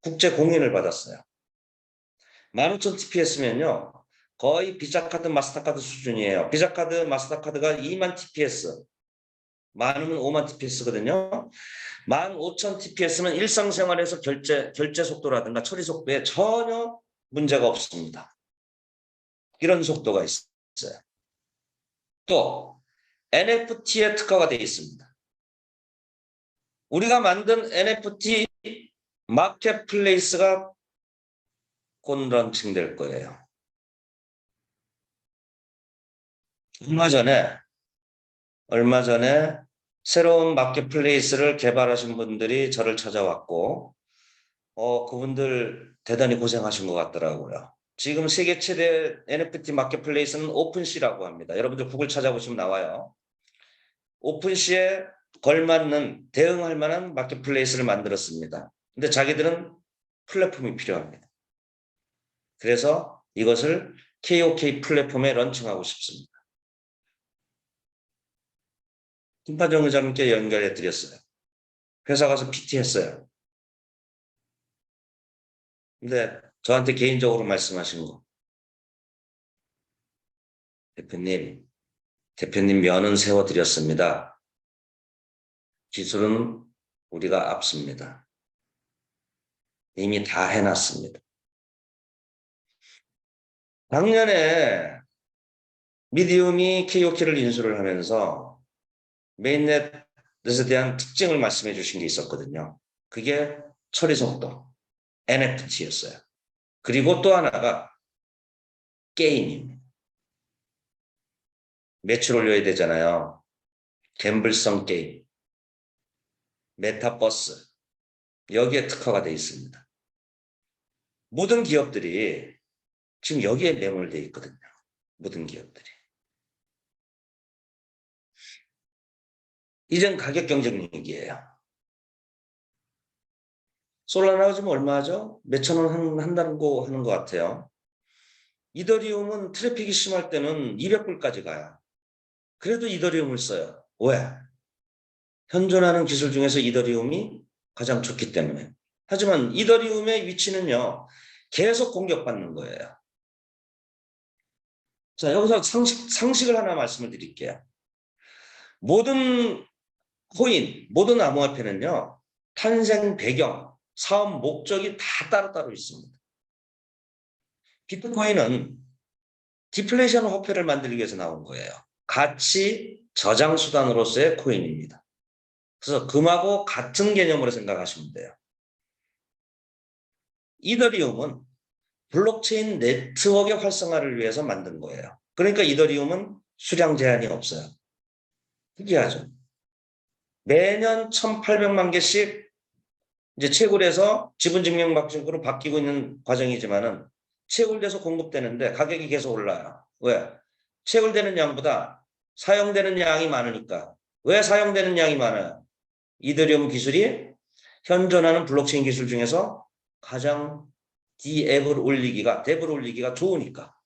국제 공인을 받았어요. 15,000 TPS면요. 거의 비자카드, 마스터카드 수준이에요. 비자카드, 마스터카드가 2만 TPS, 많으면 5만 TPS거든요. 15,000 TPS는 일상생활에서 결제 속도라든가 처리 속도에 전혀 문제가 없습니다. 이런 속도가 있어요. 또 NFT에 특화가 되어 있습니다. 우리가 만든 NFT 마켓플레이스가 곧 런칭될 거예요. 얼마 전에 새로운 마켓플레이스를 개발하신 분들이 저를 찾아왔고, 그분들 대단히 고생하신 것 같더라고요. 지금 세계 최대 NFT 마켓플레이스는 오픈시라고 합니다. 여러분들 구글 찾아보시면 나와요. 오픈시에 걸맞는, 대응할 만한 마켓플레이스를 만들었습니다. 근데 자기들은 플랫폼이 필요합니다. 그래서 이것을 KOK 플랫폼에 런칭하고 싶습니다. 김판정 의장님께 연결해 드렸어요. 회사 가서 PT 했어요. 근데 저한테 개인적으로 말씀하신 거. 대표님 면은 세워드렸습니다. 기술은 우리가 앞섭니다. 이미 다 해놨습니다. 작년에 미디움이 KOK를 인수를 하면서 메인넷에 대한 특징을 말씀해 주신 게 있었거든요. 그게 처리 속도, NFT였어요. 그리고 또 하나가 게임입니다. 매출 올려야 되잖아요. 갬블성 게임, 메타버스, 여기에 특화가 되어 있습니다. 모든 기업들이 지금 여기에 매몰되어 있거든요. 모든 기업들이. 이젠 가격 경쟁 위기예요. 솔라나가 지금 얼마 하죠? 몇천 원 한다고 하는 것 같아요. 이더리움은 트래픽이 심할 때는 200불까지 가요. 그래도 이더리움을 써요. 왜? 현존하는 기술 중에서 이더리움이 가장 좋기 때문에. 하지만 이더리움의 위치는요, 계속 공격받는 거예요. 자, 여기서 상식을 하나 말씀을 드릴게요. 모든 코인, 모든 암호화폐는요, 탄생 배경, 사업 목적이 다 따로따로 있습니다. 비트코인은 디플레이션 화폐를 만들기 위해서 나온 거예요. 가치 저장 수단으로서의 코인입니다. 그래서 금하고 같은 개념으로 생각하시면 돼요. 이더리움은 블록체인 네트워크의 활성화를 위해서 만든 거예요. 그러니까 이더리움은 수량 제한이 없어요. 특이하죠. 매년 1,800만 개씩 이제 채굴해서 지분증명 방식으로 바뀌고 있는 과정이지만은 채굴돼서 공급되는데 가격이 계속 올라요. 왜? 채굴되는 양보다 사용되는 양이 많으니까. 왜 사용되는 양이 많아요? 이더리움 기술이 현존하는 블록체인 기술 중에서 가장 앱을 올리기가, 앱을 올리기가 좋으니까.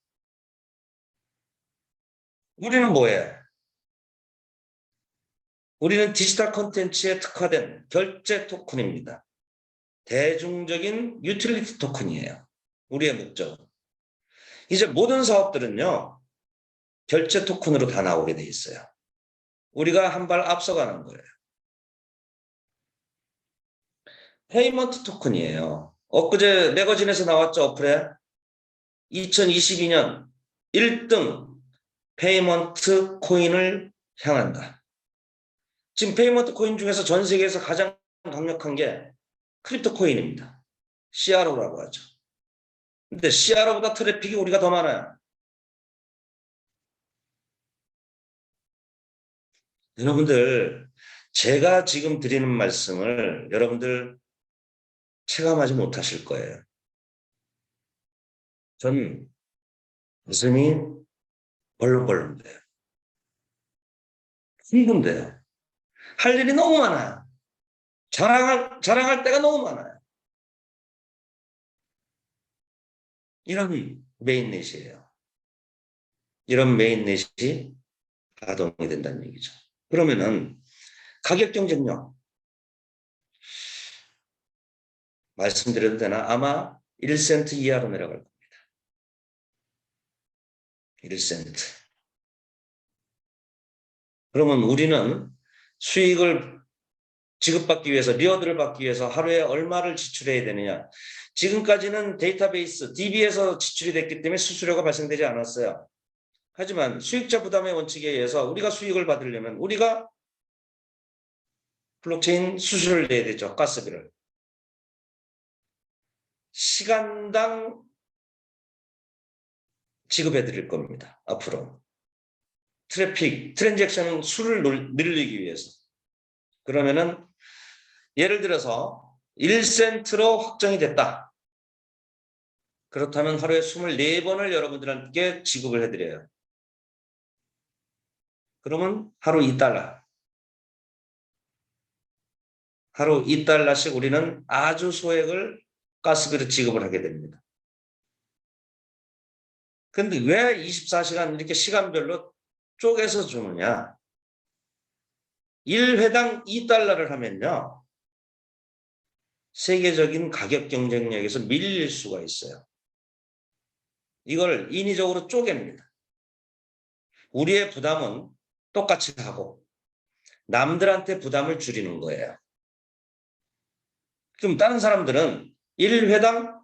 우리는 뭐예요? 우리는 디지털 콘텐츠에 특화된 결제 토큰입니다. 대중적인 유틸리티 토큰이에요. 우리의 목적은. 이제 모든 사업들은요, 결제 토큰으로 다 나오게 돼 있어요. 우리가 한 발 앞서가는 거예요. 페이먼트 토큰이에요. 엊그제 매거진에서 나왔죠, 어플에. 2022년 1등 페이먼트 코인을 향한다. 지금 페이먼트 코인 중에서 전 세계에서 가장 강력한 게 크립토 코인입니다. CRO라고 하죠. 근데 CRO보다 트래픽이 우리가 더 많아요. 여러분들, 제가 지금 드리는 말씀을 여러분들 체감하지 못하실 거예요. 전 가슴이 벌렁벌렁돼요. 힘든데요. 할 일이 너무 많아요. 자랑할 때가 너무 많아요. 이런 메인넷이에요. 이런 메인넷이 가동이 된다는 얘기죠. 그러면은 가격 경쟁력 말씀드려도 되나? 아마 1센트 이하로 내려갈 겁니다. 1센트. 그러면 우리는 수익을 지급받기 위해서, 리워드를 받기 위해서 하루에 얼마를 지출해야 되느냐. 지금까지는 데이터베이스, DB에서 지출이 됐기 때문에 수수료가 발생되지 않았어요. 하지만 수익자 부담의 원칙에 의해서 우리가 수익을 받으려면 우리가 블록체인 수수료를 내야 되죠. 가스비를. 시간당 지급해 드릴 겁니다. 앞으로. 트랜잭션 수를 늘리기 위해서. 그러면은 예를 들어서 1센트로 확정이 됐다. 그렇다면 하루에 24번을 여러분들께 지급을 해드려요. 그러면 하루 2달러. 하루 2달러씩 우리는 아주 소액을 가스비로 지급을 하게 됩니다. 근데 왜 24시간 이렇게 시간별로 쪼개서 주느냐? 1회당 2달러를 하면요. 세계적인 가격 경쟁력에서 밀릴 수가 있어요. 이걸 인위적으로 쪼갭니다. 우리의 부담은 똑같이 하고 남들한테 부담을 줄이는 거예요. 그럼 다른 사람들은 1회당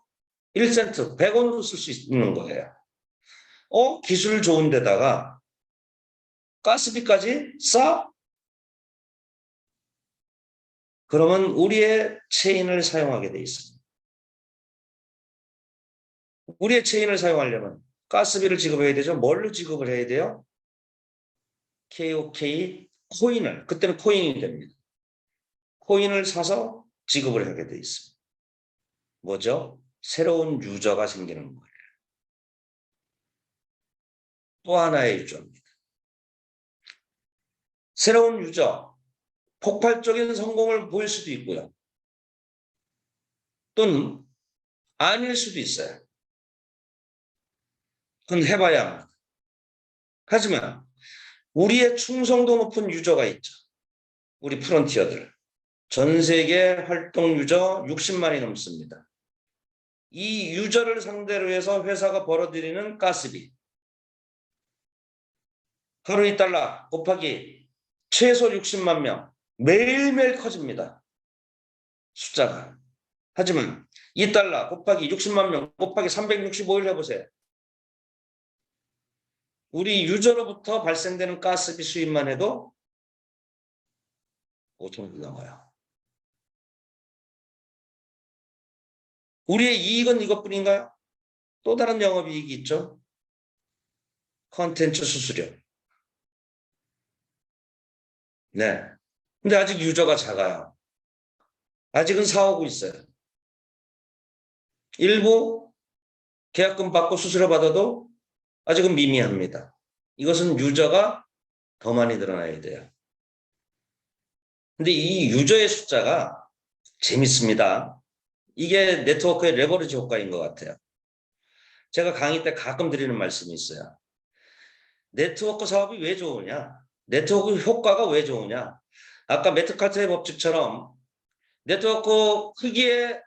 1센트, 100원으로 쓸 수 있는 거예요. 기술 좋은 데다가 가스비까지 싸? 그러면 우리의 체인을 사용하게 돼 있습니다. 우리의 체인을 사용하려면 가스비를 지급해야 되죠. 뭘로 지급을 해야 돼요? KOK 코인을, 그때는 코인이 됩니다. 코인을 사서 지급을 하게 돼 있습니다. 뭐죠? 새로운 유저가 생기는 거예요. 또 하나의 유저입니다. 새로운 유저, 폭발적인 성공을 보일 수도 있고요. 또는 아닐 수도 있어요. 그건 해봐야 합니다. 하지만 우리의 충성도 높은 유저가 있죠. 우리 프론티어들. 전 세계 활동 유저 60만이 넘습니다. 이 유저를 상대로 해서 회사가 벌어들이는 가스비. 하루 2달러 곱하기 최소 60만 명. 매일매일 커집니다. 숫자가. 하지만 2달러 곱하기 60만 명 곱하기 365일 해보세요. 우리 유저로부터 발생되는 가스비 수입만 해도 5천억이 넘어요. 우리의 이익은 이것뿐인가요? 또 다른 영업이익이 있죠. 컨텐츠 수수료. 네. 근데 아직 유저가 작아요. 아직은 사오고 있어요. 일부 계약금 받고 수수료 받아도 아직은 미미합니다. 이것은 유저가 더 많이 늘어나야 돼요. 근데 이 유저의 숫자가 재밌습니다. 이게 네트워크의 레버리지 효과인 것 같아요. 제가 강의 때 가끔 드리는 말씀이 있어요. 네트워크 사업이 왜 좋으냐? 네트워크 효과가 왜 좋으냐? 아까 매트칼트의 법칙처럼 네트워크 크기에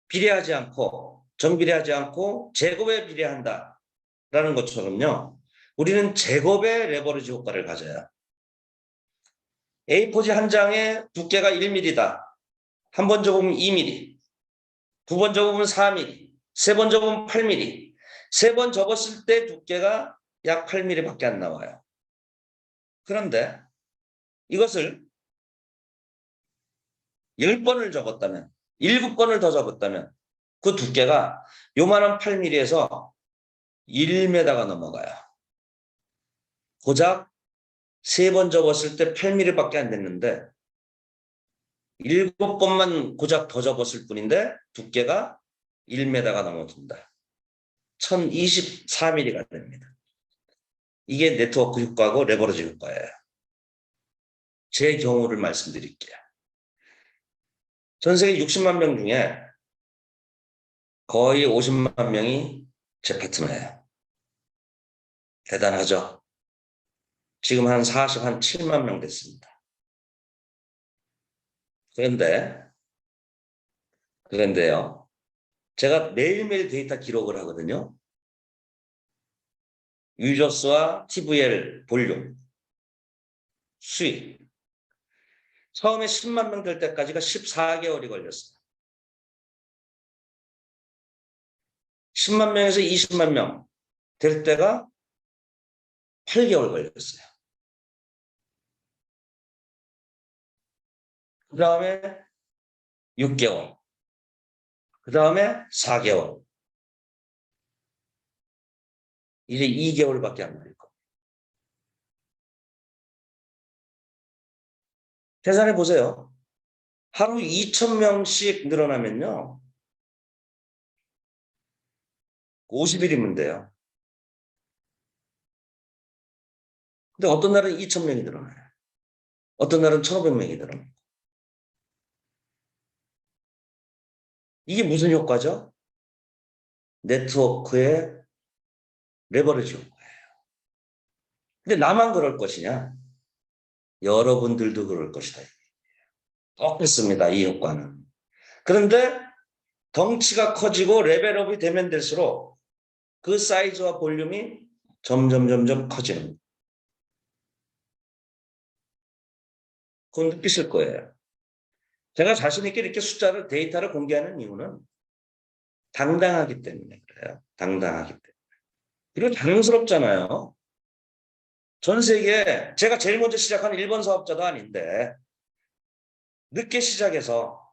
비례하지 않고 정비례하지 않고 제곱에 비례한다라는 것처럼요. 우리는 제곱의 레버리지 효과를 가져야 A4지 한 장의 두께가 1mm다. 한 번 접으면 2mm, 두 번 접으면 4mm, 세 번 접으면 8mm. 세 번 접었을 때 두께가 약 8mm밖에 안 나와요. 그런데 이것을 10번을 접었다면, 7번을 더 접었다면 그 두께가 요만한 8mm에서 1m가 넘어가요. 고작 3번 접었을 때 8mm밖에 안 됐는데 7번만 고작 더 접었을 뿐인데 두께가 1m가 넘어든다. 1024mm가 됩니다. 이게 네트워크 효과고 레버리지 효과예요. 제 경우를 말씀드릴게요. 전 세계 60만 명 중에 거의 50만 명이 제 파트너예요. 대단하죠? 지금 한 7만 명 됐습니다. 그런데요. 제가 매일매일 데이터 기록을 하거든요. 유저수와 TVL 볼륨, 수익. 처음에 10만 명 될 때까지가 14개월이 걸렸어요. 10만 명에서 20만 명 될 때가 8개월 걸렸어요. 그 다음에 6개월. 그 다음에 4개월. 이제 2개월밖에 안 걸릴 겁니다. 계산해 보세요. 하루 2,000명씩 늘어나면요. 50일이면 돼요. 근데 어떤 날은 2,000명이 늘어나요. 어떤 날은 1,500명이 늘어나요. 이게 무슨 효과죠? 네트워크의 레버리지 효과예요. 근데 나만 그럴 것이냐? 여러분들도 그럴 것이다. 똑같습니다. 이 효과는. 그런데 덩치가 커지고 레벨업이 되면 될수록 그 사이즈와 볼륨이 점점 커지는 거예요. 그건 느끼실 거예요. 제가 자신 있게 이렇게 숫자를 데이터를 공개하는 이유는 당당하기 때문에 그래요. 당당하기 때문에. 그리고 자랑스럽잖아요. 전 세계에 제가 제일 먼저 시작한 일본 사업자도 아닌데 늦게 시작해서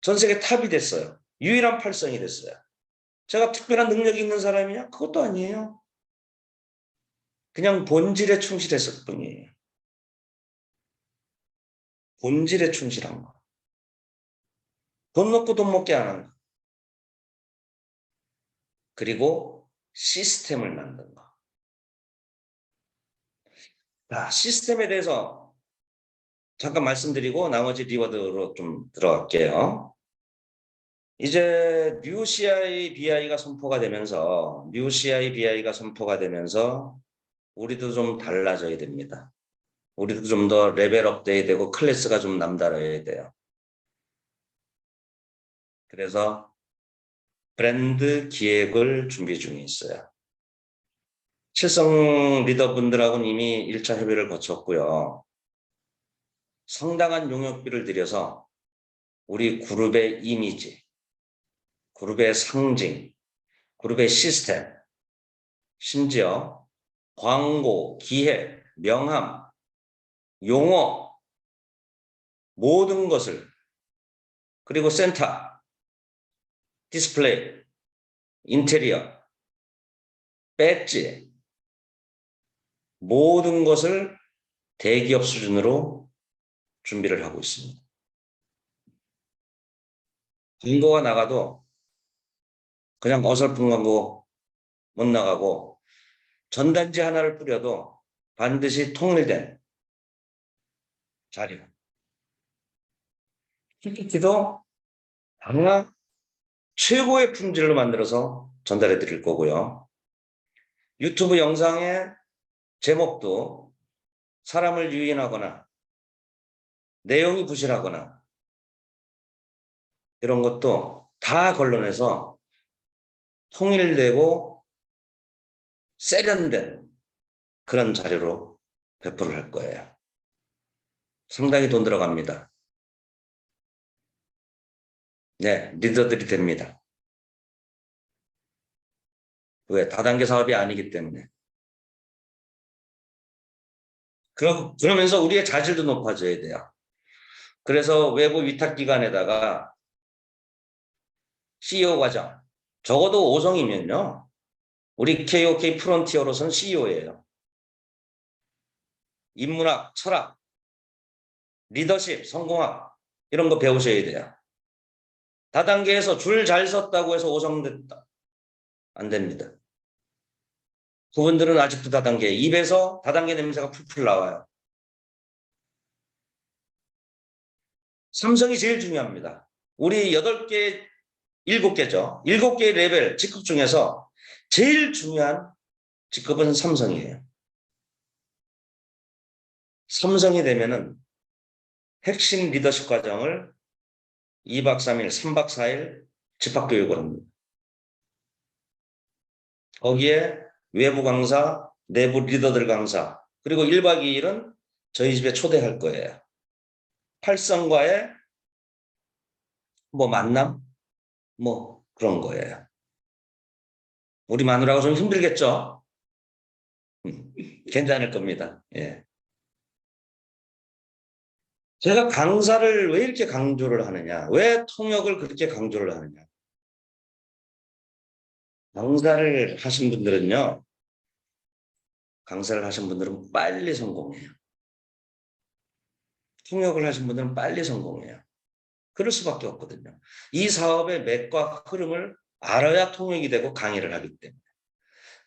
전 세계 탑이 됐어요. 유일한 팔성이 됐어요. 제가 특별한 능력이 있는 사람이냐? 그것도 아니에요. 그냥 본질에 충실했을 뿐이에요. 본질에 충실한 거. 돈 넣고 돈 먹게 안 하는 거. 그리고 시스템을 만든 거. 자, 시스템에 대해서 잠깐 말씀드리고 나머지 리워드로 좀 들어갈게요. 이제 뉴 CI BI가 선포가 되면서 우리도 좀 달라져야 됩니다. 우리도 좀 더 레벨업 돼야 되고 클래스가 좀 남다르야 돼요. 그래서 브랜드 기획을 준비 중에 있어요. 칠성 리더분들하고는 이미 1차 협의를 거쳤고요. 상당한 용역비를 들여서 우리 그룹의 이미지, 그룹의 상징, 그룹의 시스템, 심지어 광고, 기획, 명함, 용어 모든 것을 그리고 센터, 디스플레이, 인테리어, 배지 모든 것을 대기업 수준으로 준비를 하고 있습니다. 광고가 나가도 그냥 어설픈 광고 못 나가고 전단지 하나를 뿌려도 반드시 통일된 자료. PPT도 아마 최고의 품질로 만들어서 전달해 드릴 거고요. 유튜브 영상의 제목도 사람을 유인하거나 내용이 부실하거나 이런 것도 다 걸러내서 통일되고 세련된 그런 자료로 배포를 할 거예요. 상당히 돈 들어갑니다. 네, 리더들이 됩니다. 왜? 다단계 사업이 아니기 때문에. 그러면서 우리의 자질도 높아져야 돼요. 그래서 외부 위탁기관에다가 CEO 과정, 적어도 5성이면요. 우리 KOK 프론티어로서는 CEO예요. 인문학, 철학, 리더십, 성공학 이런 거 배우셔야 돼요. 다단계에서 줄 잘 섰다고 해서 5성 됐다. 안 됩니다. 그분들은 아직도 다단계, 입에서 다단계 냄새가 풀풀 나와요. 삼성이 제일 중요합니다. 우리 8개, 7개죠. 7개의 레벨 직급 중에서 제일 중요한 직급은 삼성이에요. 삼성이 되면은 핵심 리더십 과정을 2박 3일, 3박 4일 집합교육을 합니다. 거기에 외부 강사, 내부 리더들 강사, 그리고 1박 2일은 저희 집에 초대할 거예요. 팔성과의 만남? 그런 거예요. 우리 마누라가 좀 힘들겠죠? 괜찮을 겁니다. 예. 제가 강사를 왜 이렇게 강조를 하느냐? 왜 통역을 그렇게 강조를 하느냐? 강사를 하신 분들은 빨리 성공해요. 통역을 하신 분들은 빨리 성공해요. 그럴 수밖에 없거든요. 이 사업의 맥과 흐름을 알아야 통역이 되고 강의를 하기 때문에.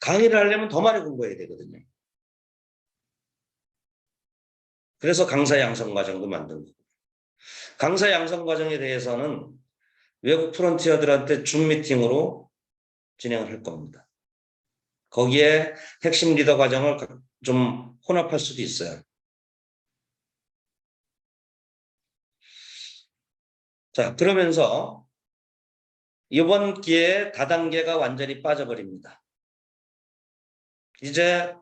강의를 하려면 더 많이 공부해야 되거든요. 그래서 강사 양성 과정도 만든 거고. 강사 양성 과정에 대해서는 외국 프론티어들한테 줌 미팅으로 진행을 할 겁니다. 거기에 핵심 리더 과정을 좀 혼합할 수도 있어요. 자, 그러면서 이번 기회에 다단계가 완전히 빠져버립니다. 이제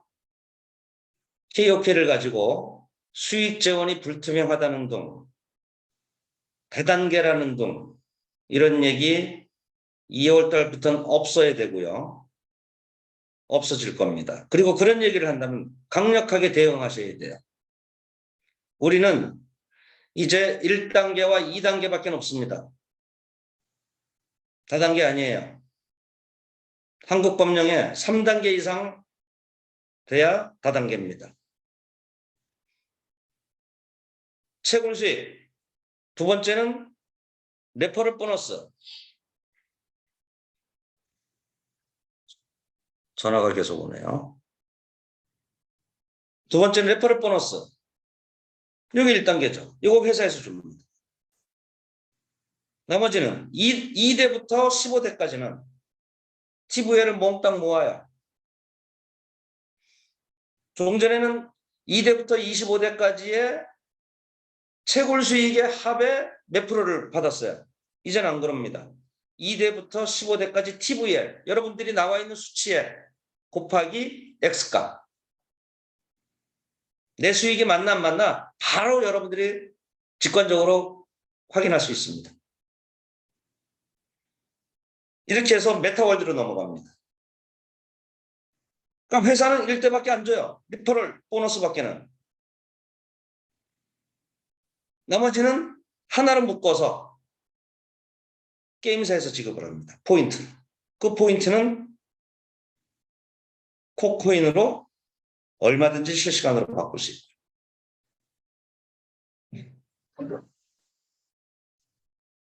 KOK를 가지고 수익 재원이 불투명하다는 등 대단계라는 등 이런 얘기 2월 달부터는 없어야 되고요. 없어질 겁니다. 그리고 그런 얘기를 한다면 강력하게 대응하셔야 돼요. 우리는 이제 1단계와 2단계밖에 없습니다. 다단계 아니에요. 한국 법령에 3단계 이상 돼야 다단계입니다. 채굴 수익. 두 번째는 레퍼럴 보너스. 전화가 계속 오네요. 두 번째는 레퍼럴 보너스. 여기 1단계죠. 이거 회사에서 줍니다. 나머지는 2대부터 15대까지는 TVL을 몽땅 모아요. 조금 전에는 2대부터 25대까지의 채굴 수익의 합에 몇 프로를 받았어요. 이제는 안 그럽니다. 2대부터 15대까지 TVL, 여러분들이 나와 있는 수치에 곱하기 X값. 내 수익이 맞나 안 맞나 바로 여러분들이 직관적으로 확인할 수 있습니다. 이렇게 해서 메타월드로 넘어갑니다. 그럼 회사는 1대밖에 안 줘요. 리퍼럴 보너스밖에는. 나머지는 하나를 묶어서 게임사에서 지급을 합니다. 포인트. 그 포인트는 코코인으로 얼마든지 실시간으로 바꿀 수 있고.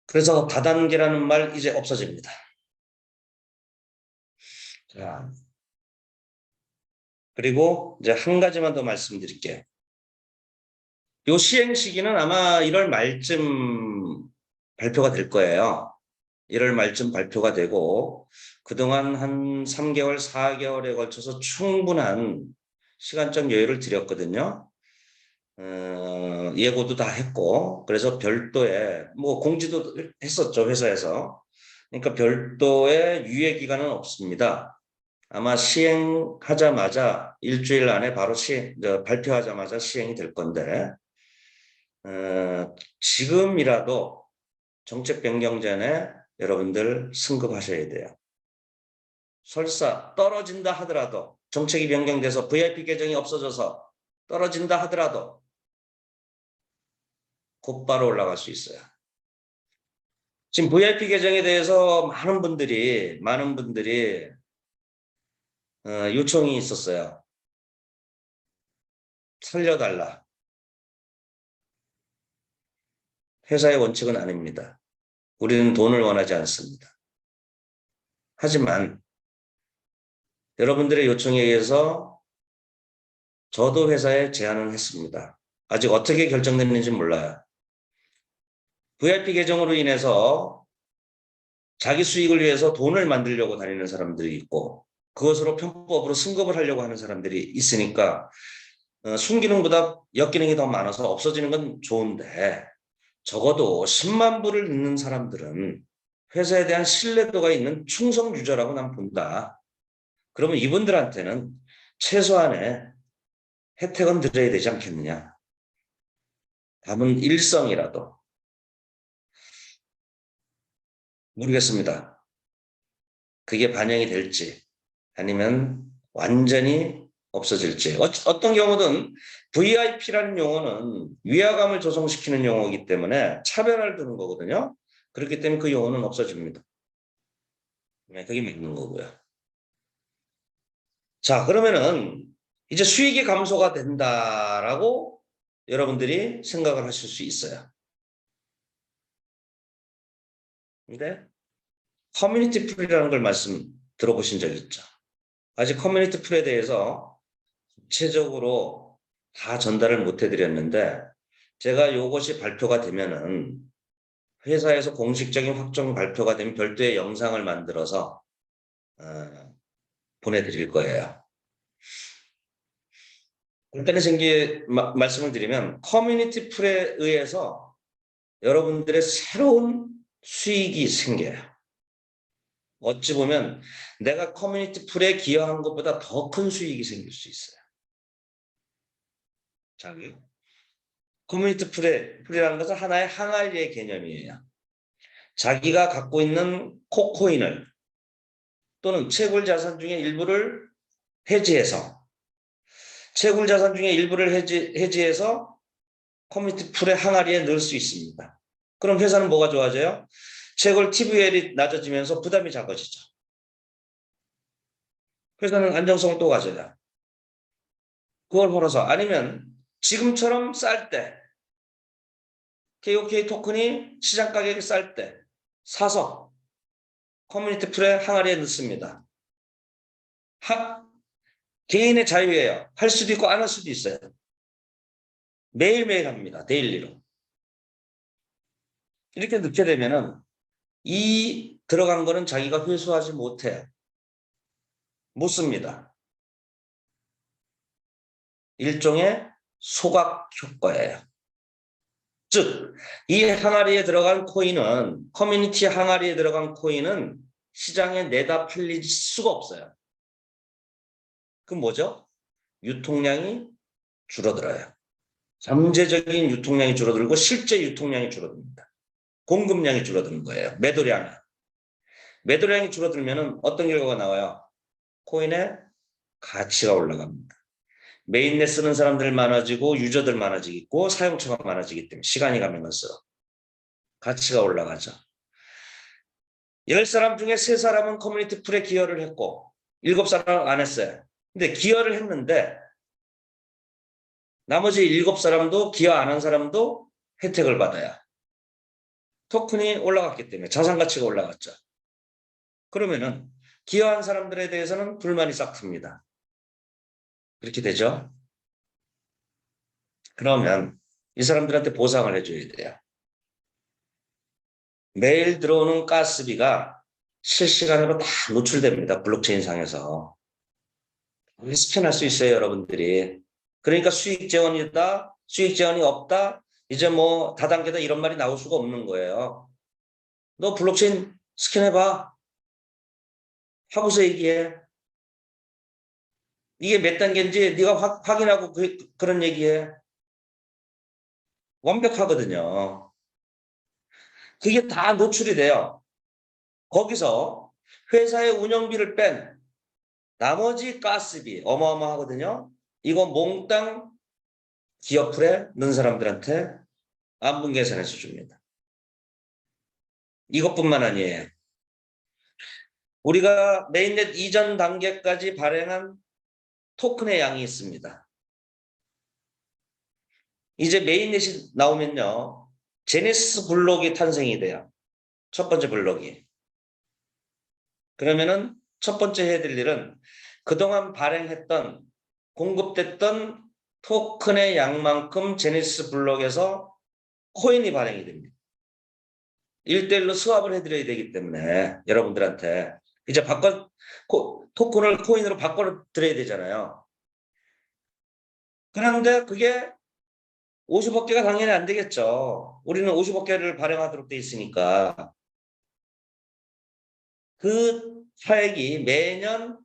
그래서 다단계라는 말 이제 없어집니다. 자, 그리고 이제 한 가지만 더 말씀드릴게요. 요 시행 시기는 아마 1월 말쯤 발표가 될 거예요. 1월 말쯤 발표가 되고 그동안 한 3개월, 4개월에 걸쳐서 충분한 시간적 여유를 드렸거든요. 예고도 다 했고 그래서 별도의 뭐 공지도 했었죠 회사에서. 그러니까 별도의 유예 기간은 없습니다. 아마 시행하자마자 일주일 안에 바로 발표하자마자 시행이 될 건데 지금이라도 정책 변경 전에 여러분들 승급하셔야 돼요. 설사 떨어진다 하더라도 정책이 변경돼서 VIP 계정이 없어져서 떨어진다 하더라도 곧바로 올라갈 수 있어요. 지금 VIP 계정에 대해서 많은 분들이 요청이 있었어요. 살려달라. 회사의 원칙은 아닙니다. 우리는 돈을 원하지 않습니다. 하지만 여러분들의 요청에 의해서 저도 회사에 제안을 했습니다. 아직 어떻게 결정됐는지 몰라요. VIP 계정으로 인해서 자기 수익을 위해서 돈을 만들려고 다니는 사람들이 있고 그것으로 편법으로 승급을 하려고 하는 사람들이 있으니까 순기능보다 역기능이 더 많아서 없어지는 건 좋은데 적어도 10만 불을 넣는 사람들은 회사에 대한 신뢰도가 있는 충성 유저라고 난 본다. 그러면 이분들한테는 최소한의 혜택은 드려야 되지 않겠느냐. 담은 일성이라도. 모르겠습니다. 그게 반영이 될지 아니면 완전히 없어질지. 어떤 경우든 VIP라는 용어는 위화감을 조성시키는 용어이기 때문에 차별화를 두는 거거든요. 그렇기 때문에 그 용어는 없어집니다. 네, 그게 맞는 거고요. 자, 그러면은 이제 수익이 감소가 된다라고 여러분들이 생각을 하실 수 있어요. 근데 커뮤니티 풀이라는 걸 말씀 들어보신 적 있죠? 아직 커뮤니티 풀에 대해서 구체적으로 다 전달을 못 해드렸는데 제가 이것이 발표가 되면은 회사에서 공식적인 확정 발표가 되면 별도의 영상을 만들어서 보내드릴 거예요. 간단히 말씀을 드리면 커뮤니티 풀에 의해서 여러분들의 새로운 수익이 생겨요. 어찌 보면 내가 커뮤니티 풀에 기여한 것보다 더 큰 수익이 생길 수 있어요. 자, 커뮤니티 풀이라는 것은 하나의 항아리의 개념이에요. 자기가 갖고 있는 코코인을 또는 채굴 자산 중에 일부를 해지해서 채굴 자산 중에 일부를 해지해서 커뮤니티 풀의 항아리에 넣을 수 있습니다. 그럼 회사는 뭐가 좋아져요? 채굴 TVL이 낮아지면서 부담이 작아지죠. 회사는 안정성을 또 가져요. 그걸 벌어서 아니면 지금처럼 쌀 때 KOK 토큰이 시장 가격이 쌀 때 사서 커뮤니티 풀의 항아리에 넣습니다. 개인의 자유예요. 할 수도 있고 안 할 수도 있어요. 매일매일 합니다. 데일리로. 이렇게 넣게 되면은 이 들어간 거는 자기가 회수하지 못해요. 못 씁니다. 일종의 소각 효과예요. 즉, 이 항아리에 들어간 코인은 커뮤니티 항아리에 들어간 코인은 시장에 내다 팔릴 수가 없어요. 그럼 뭐죠? 유통량이 줄어들어요. 잠재적인 유통량이 줄어들고 실제 유통량이 줄어듭니다. 공급량이 줄어드는 거예요. 매도량이. 매도량이 줄어들면 어떤 결과가 나와요? 코인의 가치가 올라갑니다. 메인넷 쓰는 사람들 많아지고 유저들 많아지고 사용처가 많아지기 때문에 시간이 가면 갈수록 가치가 올라가죠. 10사람 중에 3사람은 커뮤니티 풀에 기여를 했고 7사람은 안 했어요. 근데 기여를 했는데 나머지 7사람도 기여 안 한 사람도 혜택을 받아요. 토큰이 올라갔기 때문에 자산 가치가 올라갔죠. 그러면은 기여한 사람들에 대해서는 불만이 싹 틉니다. 그렇게 되죠. 그러면 이 사람들한테 보상을 해줘야 돼요. 매일 들어오는 가스비가 실시간으로 다 노출됩니다. 블록체인 상에서. 스캔할 수 있어요, 여러분들이. 그러니까 수익 재원이다, 수익 재원이 없다, 이제 뭐 다단계다 이런 말이 나올 수가 없는 거예요. 너 블록체인 스캔해봐. 하고서 얘기해. 이게 몇 단계인지 네가 확인하고 그런 얘기해. 완벽하거든요. 그게 다 노출이 돼요. 거기서 회사의 운영비를 뺀 나머지 가스비 어마어마하거든요. 이거 몽땅 기업풀에 넣은 사람들한테 안분 계산해서 줍니다. 이것뿐만 아니에요. 우리가 메인넷 이전 단계까지 발행한 토큰의 양이 있습니다. 이제 메인넷이 나오면요. 제네시스 블록이 탄생이 돼요. 첫 번째 블록이. 그러면은 첫 번째 해야 될 일은 그동안 발행했던 공급됐던 토큰의 양만큼 제네시스 블록에서 코인이 발행이 됩니다. 1대1로 스왑을 해드려야 되기 때문에 여러분들한테 이제 토큰을 코인으로 바꿔드려야 되잖아요. 그런데 그게 50억 개가 당연히 안 되겠죠. 우리는 50억 개를 발행하도록 돼 있으니까. 그 차액이 매년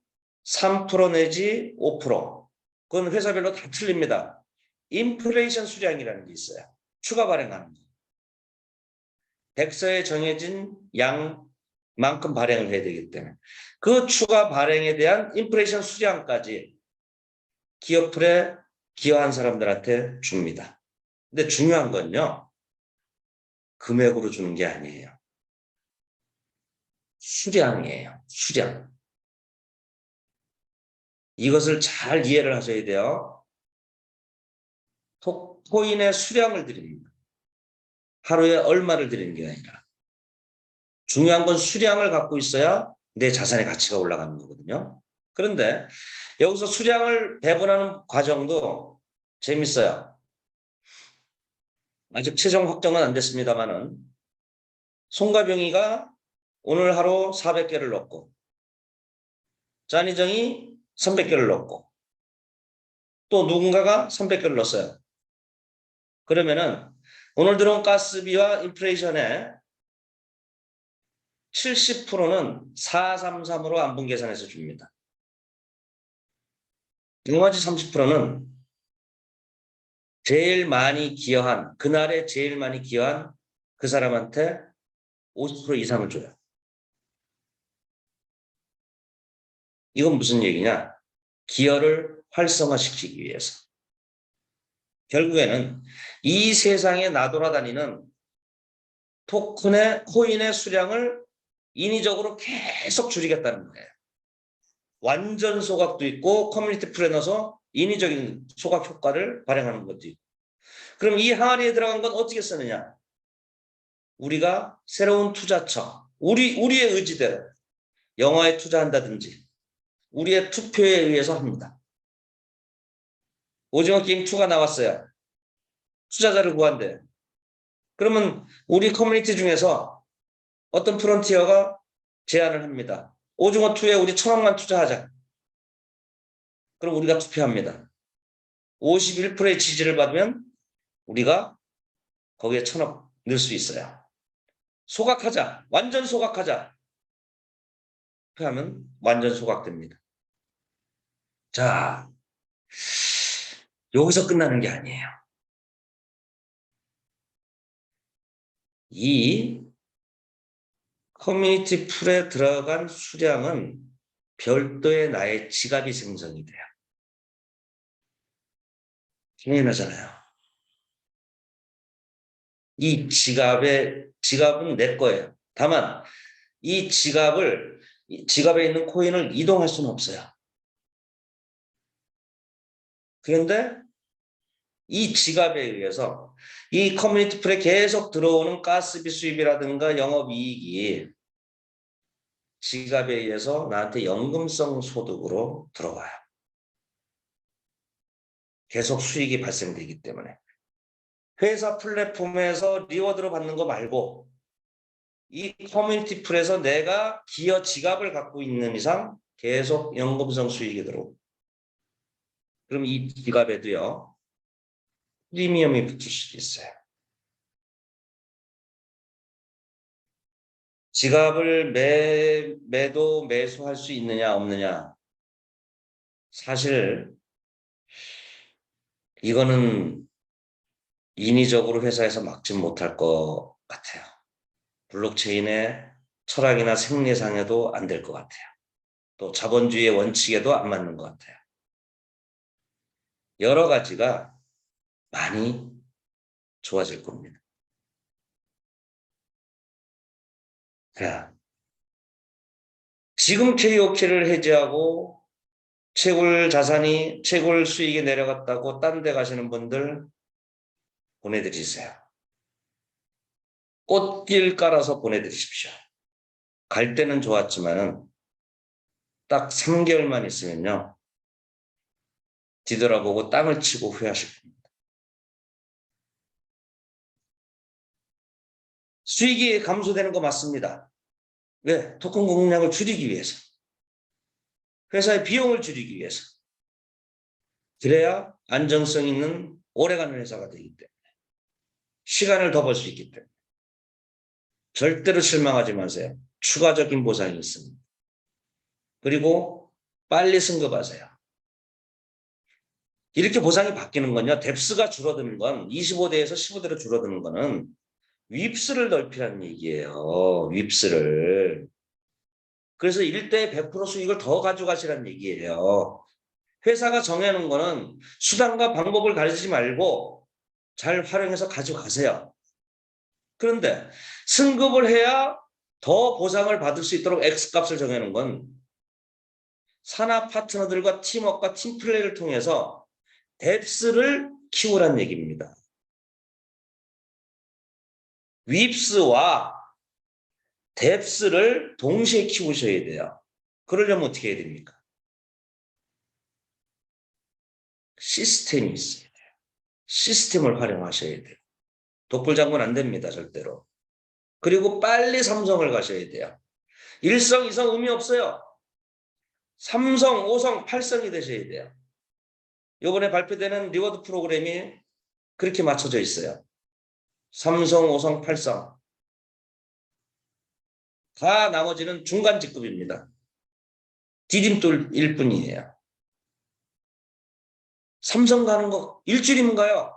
3% 내지 5%. 그건 회사별로 다 틀립니다. 인플레이션 수량이라는 게 있어요. 추가 발행하는 거. 백서에 정해진 양만큼 발행을 해야 되기 때문에 그 추가 발행에 대한 인플레이션 수량까지 기업풀에 기여한 사람들한테 줍니다. 근데 중요한 건요. 금액으로 주는 게 아니에요. 수량이에요. 수량. 이것을 잘 이해를 하셔야 돼요. 코인의 수량을 드립니다. 하루에 얼마를 드리는 게 아니라. 중요한 건 수량을 갖고 있어야 내 자산의 가치가 올라가는 거거든요. 그런데 여기서 수량을 배분하는 과정도 재밌어요. 아직 최종 확정은 안 됐습니다만은 송가병이가 오늘 하루 400개를 넣고 짠이정이 300개를 넣고 또 누군가가 300개를 넣었어요. 그러면은 오늘 들어온 가스비와 인플레이션의 70%는 433으로 안분 계산해서 줍니다. 나머지 30%는 제일 많이 기여한, 그날에 제일 많이 기여한 그 사람한테 50% 이상을 줘요. 이건 무슨 얘기냐? 기여를 활성화시키기 위해서. 결국에는 이 세상에 나돌아다니는 토큰의, 코인의 수량을 인위적으로 계속 줄이겠다는 거예요. 완전 소각도 있고 커뮤니티 풀에 넣어서 인위적인 소각 효과를 발행하는 것도 있고. 그럼 이 항아리에 들어간 건 어떻게 쓰느냐? 우리가 새로운 투자처, 우리의 의지대로 영화에 투자한다든지 우리의 투표에 의해서 합니다. 오징어 게임 2가 나왔어요. 투자자를 구한대요. 그러면 우리 커뮤니티 중에서 어떤 프론티어가 제안을 합니다. 오징어 2에 우리 1,000억만 투자하자. 그럼 우리가 투표합니다. 51%의 지지를 받으면 우리가 거기에 1,000억 넣을 수 있어요. 소각하자. 완전 소각하자. 투표하면 완전 소각됩니다. 자, 여기서 끝나는 게 아니에요. 이 커뮤니티 풀에 들어간 수량은 별도의 나의 지갑이 생성이 돼요. 당연하잖아요. 이 지갑은 내 거예요. 다만 이 지갑에 있는 코인을 이동할 수는 없어요. 그런데 이 지갑에 의해서 이 커뮤니티 풀에 계속 들어오는 가스비 수입이라든가 영업이익이 지갑에 의해서 나한테 연금성 소득으로 들어와요. 계속 수익이 발생되기 때문에. 회사 플랫폼에서 리워드로 받는 거 말고 이 커뮤니티 풀에서 내가 기여 지갑을 갖고 있는 이상 계속 연금성 수익이 들어오고, 그럼 이 지갑에도요 프리미엄이 붙을 수도 있어요. 지갑을 매도 매수할 수 있느냐 없느냐, 사실 이거는 인위적으로 회사에서 막지 못할 것 같아요. 블록체인의 철학이나 생리상에도 안 될 것 같아요. 또 자본주의의 원칙에도 안 맞는 것 같아요. 여러 가지가 많이 좋아질 겁니다. 자, 지금 KOK를 해지하고 채굴 자산이, 채굴 수익이 내려갔다고 딴 데 가시는 분들 보내드리세요. 꽃길 깔아서 보내드리십시오. 갈 때는 좋았지만은 딱 3개월만 있으면요 뒤돌아보고 땅을 치고 후회하실 겁니다. 수익이 감소되는 거 맞습니다. 왜? 토큰 공급량을 줄이기 위해서. 회사의 비용을 줄이기 위해서. 그래야 안정성 있는 오래가는 회사가 되기 때문에. 시간을 더 벌 수 있기 때문에. 절대로 실망하지 마세요. 추가적인 보상이 있습니다. 그리고 빨리 승급하세요. 이렇게 보상이 바뀌는 건요. 뎁스가 줄어드는 건 25대에서 15대로 줄어드는 거는 윕스를 넓히라는 얘기예요. 윕스를. 그래서 1대에 100% 수익을 더 가져가시라는 얘기예요. 회사가 정해놓은 거는 수단과 방법을 가리지 말고 잘 활용해서 가져가세요. 그런데 승급을 해야 더 보상을 받을 수 있도록 X값을 정해놓은 건 산하 파트너들과 팀워크와 팀플레이를 통해서 뎁스를 키우라는 얘기입니다. 윕스와 뎁스를 동시에 키우셔야 돼요. 그러려면 어떻게 해야 됩니까? 시스템이 있어야 돼요. 시스템을 활용하셔야 돼요. 독불장군 안 됩니다. 절대로. 그리고 빨리 삼성을 가셔야 돼요. 1성, 2성 의미 없어요. 3성, 5성, 8성이 되셔야 돼요. 이번에 발표되는 리워드 프로그램이 그렇게 맞춰져 있어요. 3성, 5성, 8성. 다 나머지는 중간 직급입니다. 디딤돌일 뿐이에요. 삼성 가는 거 일주일이면 가요.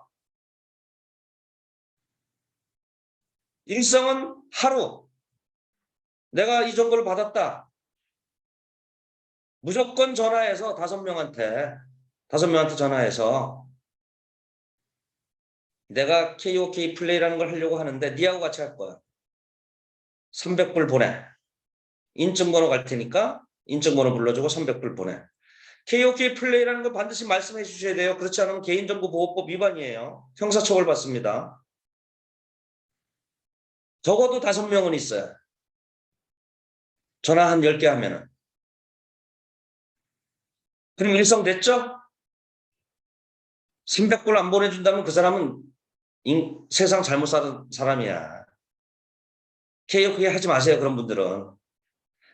일성은 하루. 내가 이 정보를 받았다. 무조건 전화해서 5명한테 전화해서 내가 KOK 플레이라는 걸 하려고 하는데 니하고 같이 할 거야. 300불 보내. 인증번호 갈 테니까 인증번호 불러주고 300불 보내. KOK 플레이라는 걸 반드시 말씀해 주셔야 돼요. 그렇지 않으면 개인정보보호법 위반이에요. 형사처벌 받습니다. 적어도 5명은 있어요. 전화 한 10개 하면은. 그럼 일성됐죠? 300불 안 보내준다면 그 사람은 세상 잘못 사는 사람이야. KOK 하지 마세요. 그런 분들은.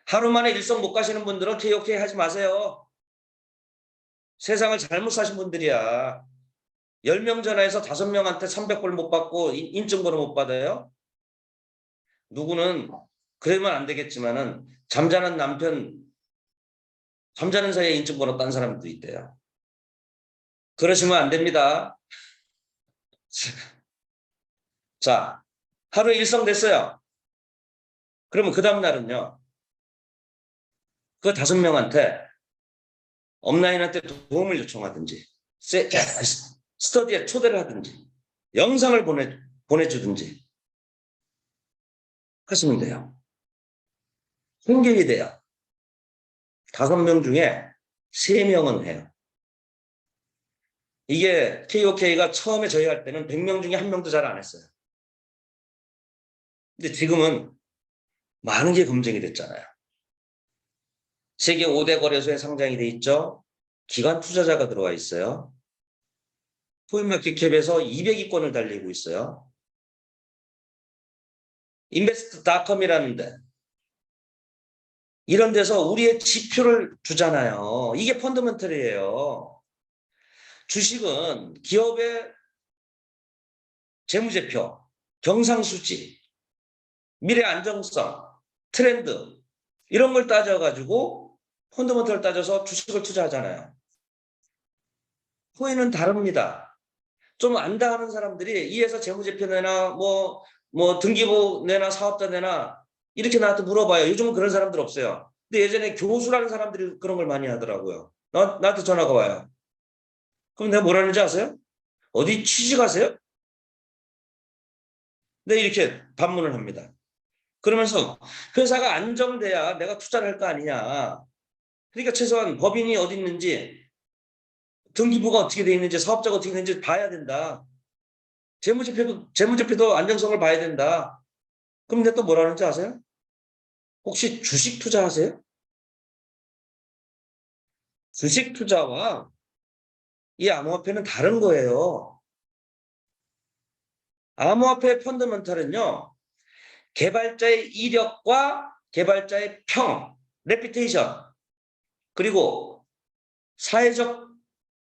하루 만에 일성 못 가시는 분들은 KOK 하지 마세요. 세상을 잘못 사신 분들이야. 10명 전화해서 5명한테 300불 못 받고 인증번호 못 받아요? 누구는 그러면 안 되겠지만은 잠자는 남편, 잠자는 사이에 인증번호 딴 사람도 있대요. 그러시면 안 됩니다. 자, 하루에 일성 됐어요. 그러면 그 다음날은요. 그 5명한테 업라인한테 도움을 요청하든지 스터디에 초대를 하든지 영상을 보내주든지 하시면 돼요. 통계이 돼요. 5명 중에 3명은 해요. 이게 KOK가 처음에 저희 할 때는 100명 중에 1명도 잘 안 했어요. 근데 지금은 많은 게 검증이 됐잖아요. 세계 5대 거래소에 상장이 돼 있죠. 기관 투자자가 들어와 있어요. 코인마켓캡에서 200위권을 달리고 있어요. invest.com이라는데 이런 데서 우리의 지표를 주잖아요. 이게 펀더멘털이에요. 주식은 기업의 재무제표, 경상수지, 미래 안정성, 트렌드 이런 걸 따져가지고 펀더멘털을 따져서 주식을 투자하잖아요. 코인은 다릅니다. 좀 안다 하는 사람들이 이에서 재무제표 내나 뭐 등기부 내나 사업자 내나 이렇게 나한테 물어봐요. 요즘은 그런 사람들 없어요. 근데 예전에 교수라는 사람들이 그런 걸 많이 하더라고요. 나한테 전화가 와요. 그럼 내가 뭐라는지 아세요? 어디 취직하세요? 네, 이렇게 반문을 합니다. 그러면서 회사가 안정돼야 내가 투자를 할 거 아니냐. 그러니까 최소한 법인이 어디 있는지, 등기부가 어떻게 돼 있는지, 사업자가 어떻게 되는지 봐야 된다. 재무제표도 안정성을 봐야 된다. 그럼 내가 또 뭐라는지 아세요? 혹시 주식 투자하세요? 주식 투자와 이 암호화폐는 다른 거예요. 암호화폐 펀더멘털은요. 개발자의 이력과 개발자의 평, 레피테이션, 그리고 사회적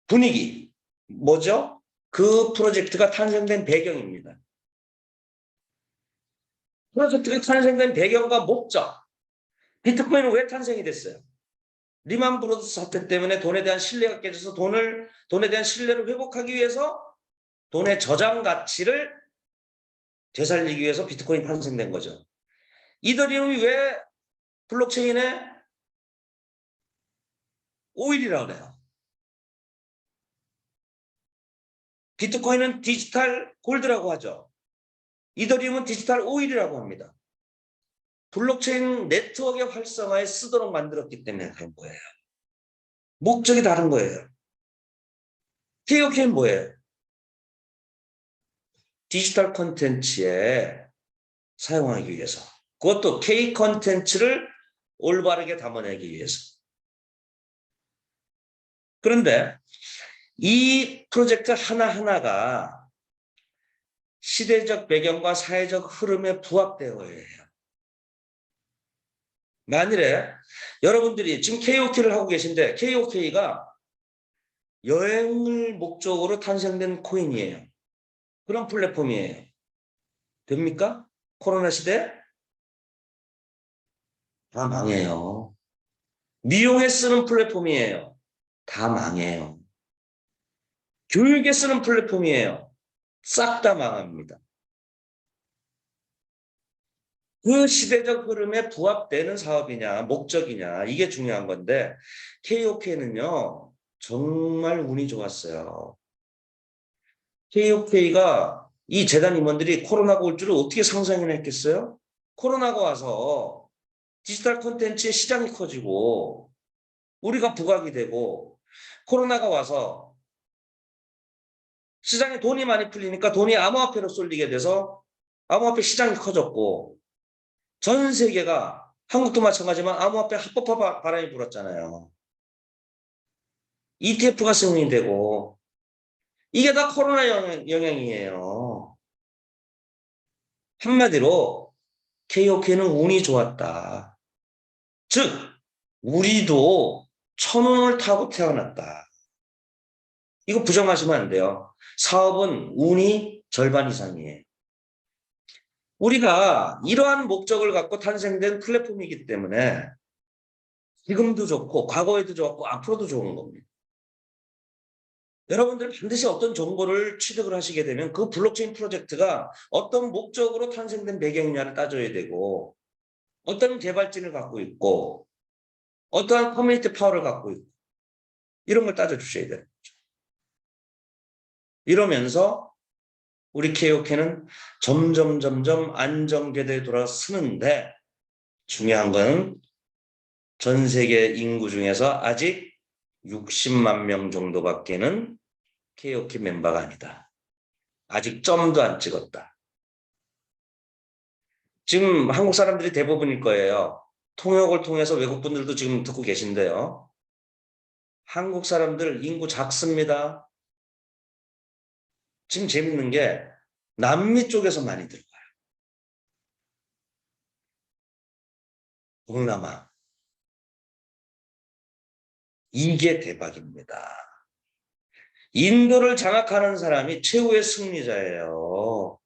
분위기, 뭐죠? 그 프로젝트가 탄생된 배경입니다. 프로젝트가 탄생된 배경과 목적. 비트코인은 왜 탄생이 됐어요? 리만 브로더스 사태 때문에 돈에 대한 신뢰가 깨져서 돈에 대한 신뢰를 회복하기 위해서 돈의 저장 가치를 되살리기 위해서 비트코인이 탄생된 거죠. 이더리움이 왜 블록체인의 오일이라고 그래요? 비트코인은 디지털 골드라고 하죠. 이더리움은 디지털 오일이라고 합니다. 블록체인 네트워크의 활성화에 쓰도록 만들었기 때문에 그런 거예요. 목적이 다른 거예요. KOK는 뭐예요? 디지털 콘텐츠에 사용하기 위해서. 그것도 K 콘텐츠를 올바르게 담아내기 위해서. 그런데 이 프로젝트 하나하나가 시대적 배경과 사회적 흐름에 부합되어야 해요. 만일에 여러분들이 지금 KOK를 하고 계신데 KOK가 여행을 목적으로 탄생된 코인이에요. 그런 플랫폼이에요. 됩니까? 코로나 시대? 다 망해요. 미용에 쓰는 플랫폼이에요. 다 망해요. 교육에 쓰는 플랫폼이에요. 싹 다 망합니다. 그 시대적 흐름에 부합되는 사업이냐, 목적이냐, 이게 중요한 건데, KOK는요, 정말 운이 좋았어요. KOK가 이 재단 임원들이 코로나가 올 줄을 어떻게 상상이나 했겠어요? 코로나가 와서 디지털 콘텐츠의 시장이 커지고, 우리가 부각이 되고, 코로나가 와서 시장에 돈이 많이 풀리니까 돈이 암호화폐로 쏠리게 돼서 암호화폐 시장이 커졌고, 전 세계가 한국도 마찬가지지만 암호화폐 합법화 바람이 불었잖아요. ETF가 승인이 되고 이게 다 코로나 영향이에요. 한마디로 KOK는 운이 좋았다. 즉 우리도 천운을 타고 태어났다. 이거 부정하시면 안 돼요. 사업은 운이 절반 이상이에요. 우리가 이러한 목적을 갖고 탄생된 플랫폼이기 때문에 지금도 좋고 과거에도 좋았고 앞으로도 좋은 겁니다. 여러분들 반드시 어떤 정보를 취득을 하시게 되면 그 블록체인 프로젝트가 어떤 목적으로 탄생된 배경이냐를 따져야 되고 어떤 개발진을 갖고 있고 어떠한 커뮤니티 파워를 갖고 있고 이런 걸 따져주셔야 되는 거죠. 이러면서 우리 KOK는 점점 안정궤도에 돌아서는데 중요한 건 전 세계 인구 중에서 아직 60만 명 정도밖에는 KOK 멤버가 아니다. 아직 점도 안 찍었다. 지금 한국 사람들이 대부분일 거예요. 통역을 통해서 외국 분들도 지금 듣고 계신데요. 한국 사람들 인구 작습니다. 지금 재밌는 게 남미 쪽에서 많이 들어와요. 동남아. 이게 대박입니다. 인도를 장악하는 사람이 최후의 승리자예요.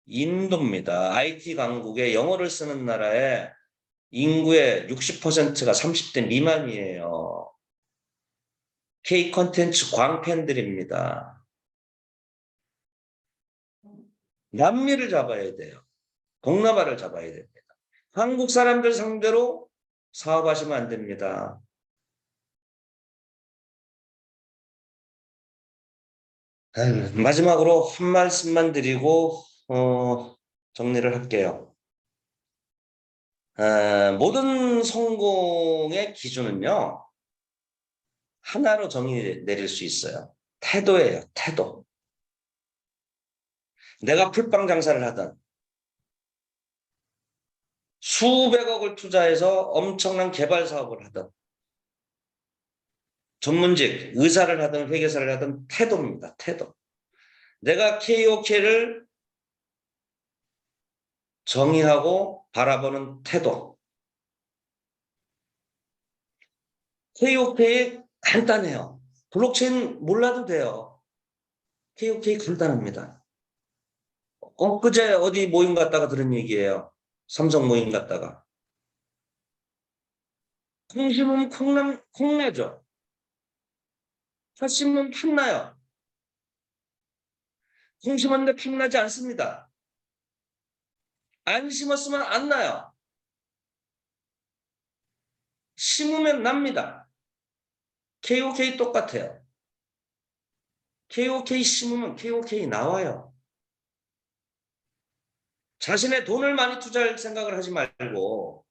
인도입니다. IT 강국에 영어를 쓰는 나라에 인구의 60%가 30대 미만이에요. K 콘텐츠 광팬들입니다. 남미를 잡아야 돼요. 동남아를 잡아야 됩니다. 한국 사람들 상대로 사업하시면 안 됩니다. 마지막으로 한 말씀만 드리고 정리를 할게요. 모든 성공의 기준은요, 하나로 정의 내릴 수 있어요. 태도예요, 태도. 내가 풀빵 장사를 하든 수백억을 투자해서 엄청난 개발 사업을 하든 전문직, 의사를 하든 회계사를 하든 태도입니다, 태도. 내가 KOK를 정의하고 바라보는 태도. KOK 간단해요. 블록체인 몰라도 돼요. KOK 간단합니다. 그제 어디 모임 갔다가 들은 얘기예요. 삼성 모임 갔다가. 콩 심으면 콩내죠. 팥 심으면 팥나요. 콩 심었는데 팥나지 않습니다. 안 심었으면 안 나요. 심으면 납니다. KOK 똑같아요. KOK 심으면 KOK 나와요. 자신의 돈을 많이 투자할 생각을 하지 말고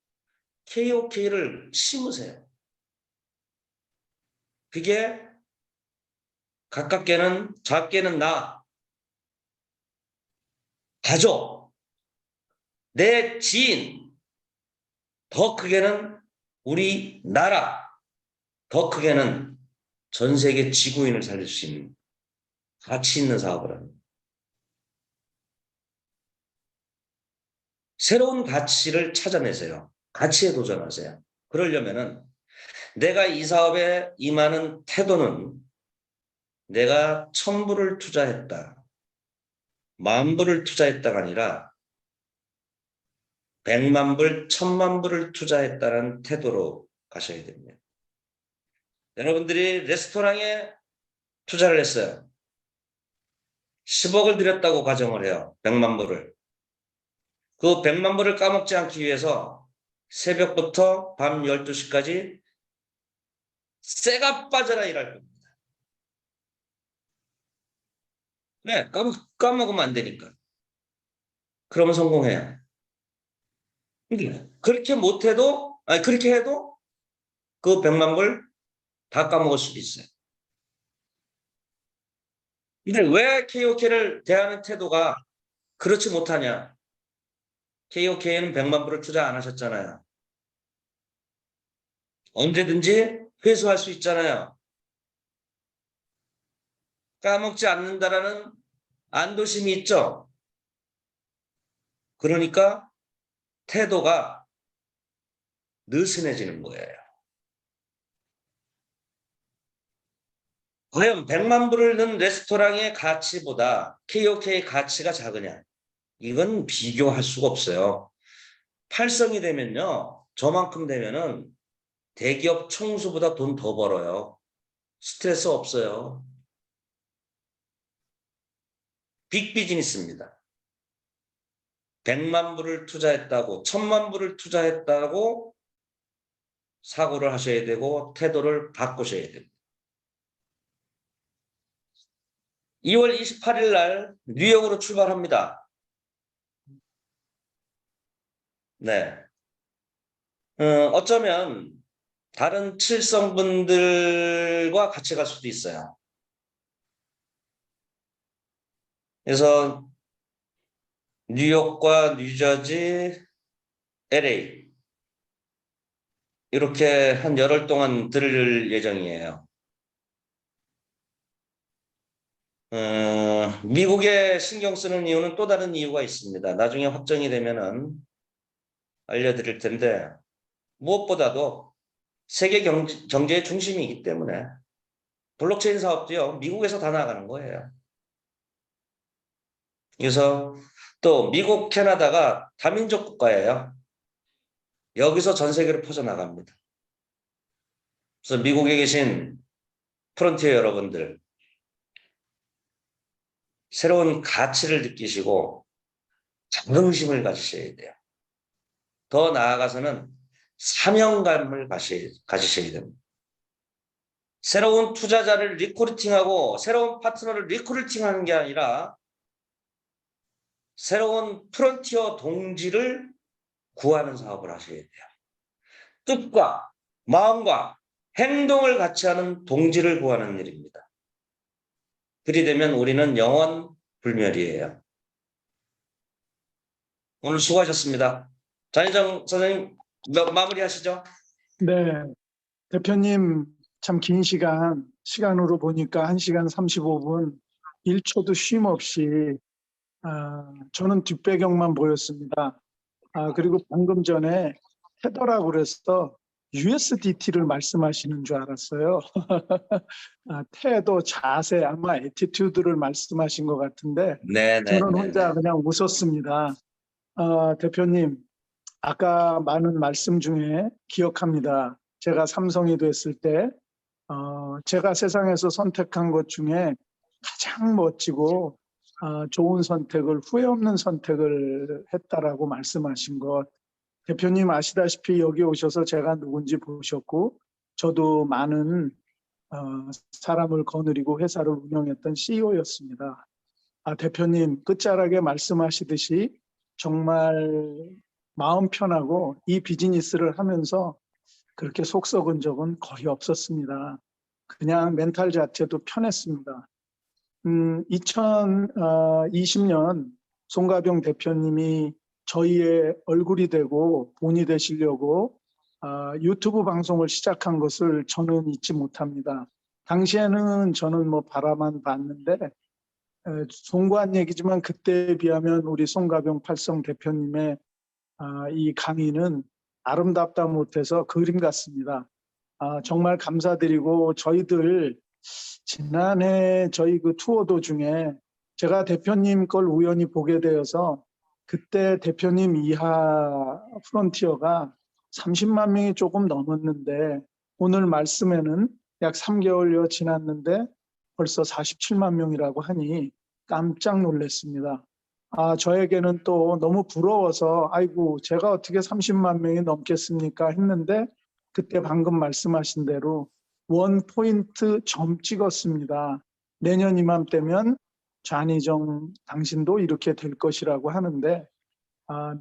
KOK를 심으세요. 그게 가깝게는 작게는 나, 가족, 내 지인, 더 크게는 우리 나라, 더 크게는 전 세계 지구인을 살릴 수 있는 가치 있는 사업을 합니다. 새로운 가치를 찾아내세요. 가치에 도전하세요. 그러려면은 내가 이 사업에 임하는 태도는 내가 1,000불을 투자했다, 10,000불을 투자했다가 아니라 100만 불, 1,000만 불을 투자했다는 태도로 가셔야 됩니다. 여러분들이 레스토랑에 투자를 했어요. 10억을 들였다고 가정을 해요. 100만 불을. 그 100만 불을 까먹지 않기 위해서 새벽부터 밤 12시까지 쇠가 빠져라 일할 겁니다. 네, 까먹으면 안 되니까. 그러면 성공해요. 그렇게 못해도, 아니, 그렇게 해도 그 100만 불 다 까먹을 수도 있어요. 근데 왜 KOK를 대하는 태도가 그렇지 못하냐? KOK는 100만 불을 투자 안 하셨잖아요. 언제든지 회수할 수 있잖아요. 까먹지 않는다라는 안도심이 있죠. 그러니까 태도가 느슨해지는 거예요. 과연 100만 불을 넣은 레스토랑의 가치보다 KOK의 가치가 작으냐? 이건 비교할 수가 없어요. 팔성이 되면요, 저만큼 되면은 대기업 총수보다 돈 더 벌어요. 스트레스 없어요. 빅 비즈니스입니다. 100만 불을 투자했다고, 1,000만 불을 투자했다고 사고를 하셔야 되고 태도를 바꾸셔야 됩니다. 2월 28일 날 뉴욕으로 출발합니다. 네. 어쩌면 다른 칠성분들과 같이 갈 수도 있어요. 그래서 뉴욕과 뉴저지, LA 이렇게 한 열흘 동안 들을 예정이에요. 미국에 신경 쓰는 이유는 또 다른 이유가 있습니다. 나중에 확정이 되면은 알려드릴 텐데 무엇보다도 세계 경제의 중심이기 때문에 블록체인 사업도요, 미국에서 다 나가는 거예요. 그래서 또 미국, 캐나다가 다민족 국가예요. 여기서 전 세계로 퍼져나갑니다. 그래서 미국에 계신 프론티어 여러분들, 새로운 가치를 느끼시고 자긍심을 가지셔야 돼요. 더 나아가서는 사명감을 가지셔야 됩니다. 새로운 투자자를 리크루팅하고 새로운 파트너를 리크루팅하는 게 아니라 새로운 프론티어 동지를 구하는 사업을 하셔야 돼요. 뜻과 마음과 행동을 같이 하는 동지를 구하는 일입니다. 그리 되면 우리는 영원 불멸이에요. 오늘 수고하셨습니다. 장희정 선생님 마무리하시죠. 네, 대표님 참 긴 시간으로 보니까 1시간 35분 1초도 쉼 없이 저는 뒷배경만 보였습니다. 그리고 방금 전에 테더라고 그래서 USDT를 말씀하시는 줄 알았어요. 테더 자세 아마 애티튜드를 말씀하신 것 같은데 저는 혼자 네네네. 그냥 웃었습니다. 대표님 아까 많은 말씀 중에 기억합니다. 제가 삼성이 됐을 때 제가 세상에서 선택한 것 중에 가장 멋지고 좋은 선택을 후회 없는 선택을 했다라고 말씀하신 것. 대표님 아시다시피 여기 오셔서 제가 누군지 보셨고 저도 많은 사람을 거느리고 회사를 운영했던 CEO였습니다. 대표님 끝자락에 말씀하시듯이 정말 마음 편하고 이 비즈니스를 하면서 그렇게 속 썩은 적은 거의 없었습니다. 그냥 멘탈 자체도 편했습니다. 2020년 송가병 대표님이 저희의 얼굴이 되고 본이 되시려고 유튜브 방송을 시작한 것을 저는 잊지 못합니다. 당시에는 저는 뭐 바라만 봤는데 송구한 얘기지만 그때에 비하면 우리 송가병 팔성 대표님의 이 강의는 아름답다 못해서 그림 같습니다. 정말 감사드리고 저희들 지난해 저희 그 투어 도중에 제가 대표님 걸 우연히 보게 되어서 그때 대표님 이하 프론티어가 30만 명이 조금 넘었는데 오늘 말씀에는 약 3개월여 지났는데 벌써 47만 명이라고 하니 깜짝 놀랐습니다. 저에게는 또 너무 부러워서 아이고 제가 어떻게 30만 명이 넘겠습니까 했는데 그때 방금 말씀하신 대로 원 포인트 점 찍었습니다. 내년 이맘때면 좌니정 당신도 이렇게 될 것이라고 하는데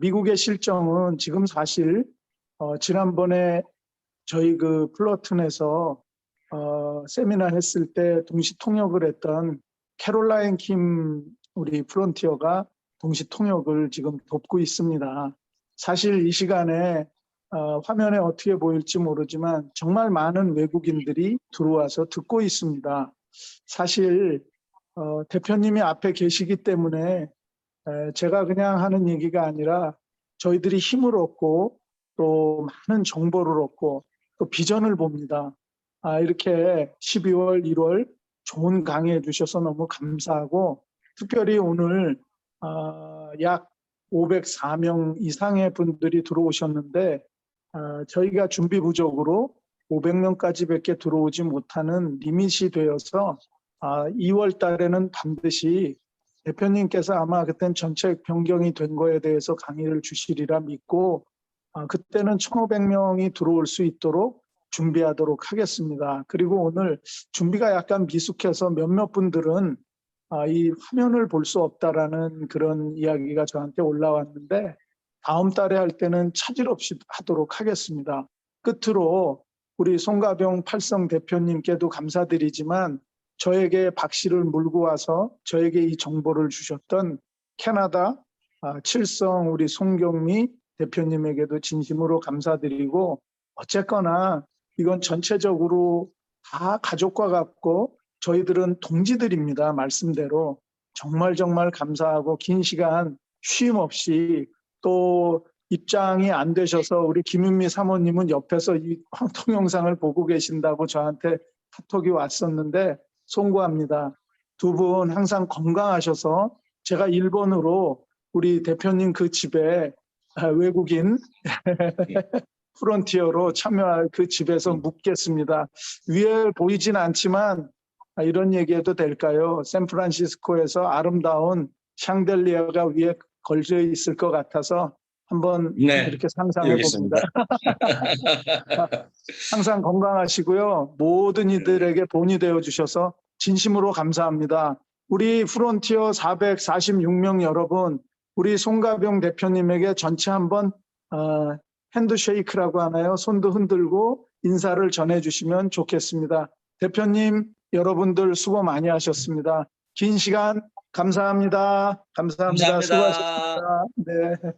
미국의 실정은 지금 사실 지난번에 저희 그 플러튼에서 세미나 했을 때 동시 통역을 했던 캐롤라인 킴 우리 프론티어가 동시 통역을 지금 돕고 있습니다. 사실 이 시간에 화면에 어떻게 보일지 모르지만 정말 많은 외국인들이 들어와서 듣고 있습니다. 사실 대표님이 앞에 계시기 때문에 제가 그냥 하는 얘기가 아니라 저희들이 힘을 얻고 또 많은 정보를 얻고 또 비전을 봅니다. 이렇게 12월, 1월 좋은 강의해 주셔서 너무 감사하고 특별히 오늘 약 504명 이상의 분들이 들어오셨는데 저희가 준비 부족으로 500명까지밖에 들어오지 못하는 리밋이 되어서 2월 달에는 반드시 대표님께서 아마 그땐 정책 변경이 된 거에 대해서 강의를 주시리라 믿고 그때는 1,500명이 들어올 수 있도록 준비하도록 하겠습니다. 그리고 오늘 준비가 약간 미숙해서 몇몇 분들은 이 화면을 볼 수 없다라는 그런 이야기가 저한테 올라왔는데 다음 달에 할 때는 차질 없이 하도록 하겠습니다. 끝으로 우리 송가병 팔성 대표님께도 감사드리지만 저에게 박씨를 물고 와서 저에게 이 정보를 주셨던 캐나다 칠성 우리 송경미 대표님에게도 진심으로 감사드리고 어쨌거나 이건 전체적으로 다 가족과 같고 저희들은 동지들입니다. 말씀대로 정말 감사하고 긴 시간 쉼 없이 또 입장이 안 되셔서 우리 김윤미 사모님은 옆에서 이 동영상을 보고 계신다고 저한테 카톡이 왔었는데 송구합니다. 두 분 항상 건강하셔서 제가 일본으로 우리 대표님 그 집에 외국인 프론티어로 참여할 그 집에서 묵겠습니다. 위에 보이진 않지만 이런 얘기해도 될까요? 샌프란시스코에서 아름다운 샹들리아가 위에 걸려 있을 것 같아서 한번 네, 이렇게 상상해 여기 봅니다. 있습니다. 항상 건강하시고요. 모든 이들에게 본이 되어 주셔서 진심으로 감사합니다. 우리 프론티어 446명 여러분, 우리 송가병 대표님에게 전체 한번 핸드쉐이크라고 하나요? 손도 흔들고 인사를 전해주시면 좋겠습니다. 대표님, 여러분들 수고 많이 하셨습니다. 긴 시간 감사합니다. 감사합니다. 감사합니다. 수고하셨습니다. 네.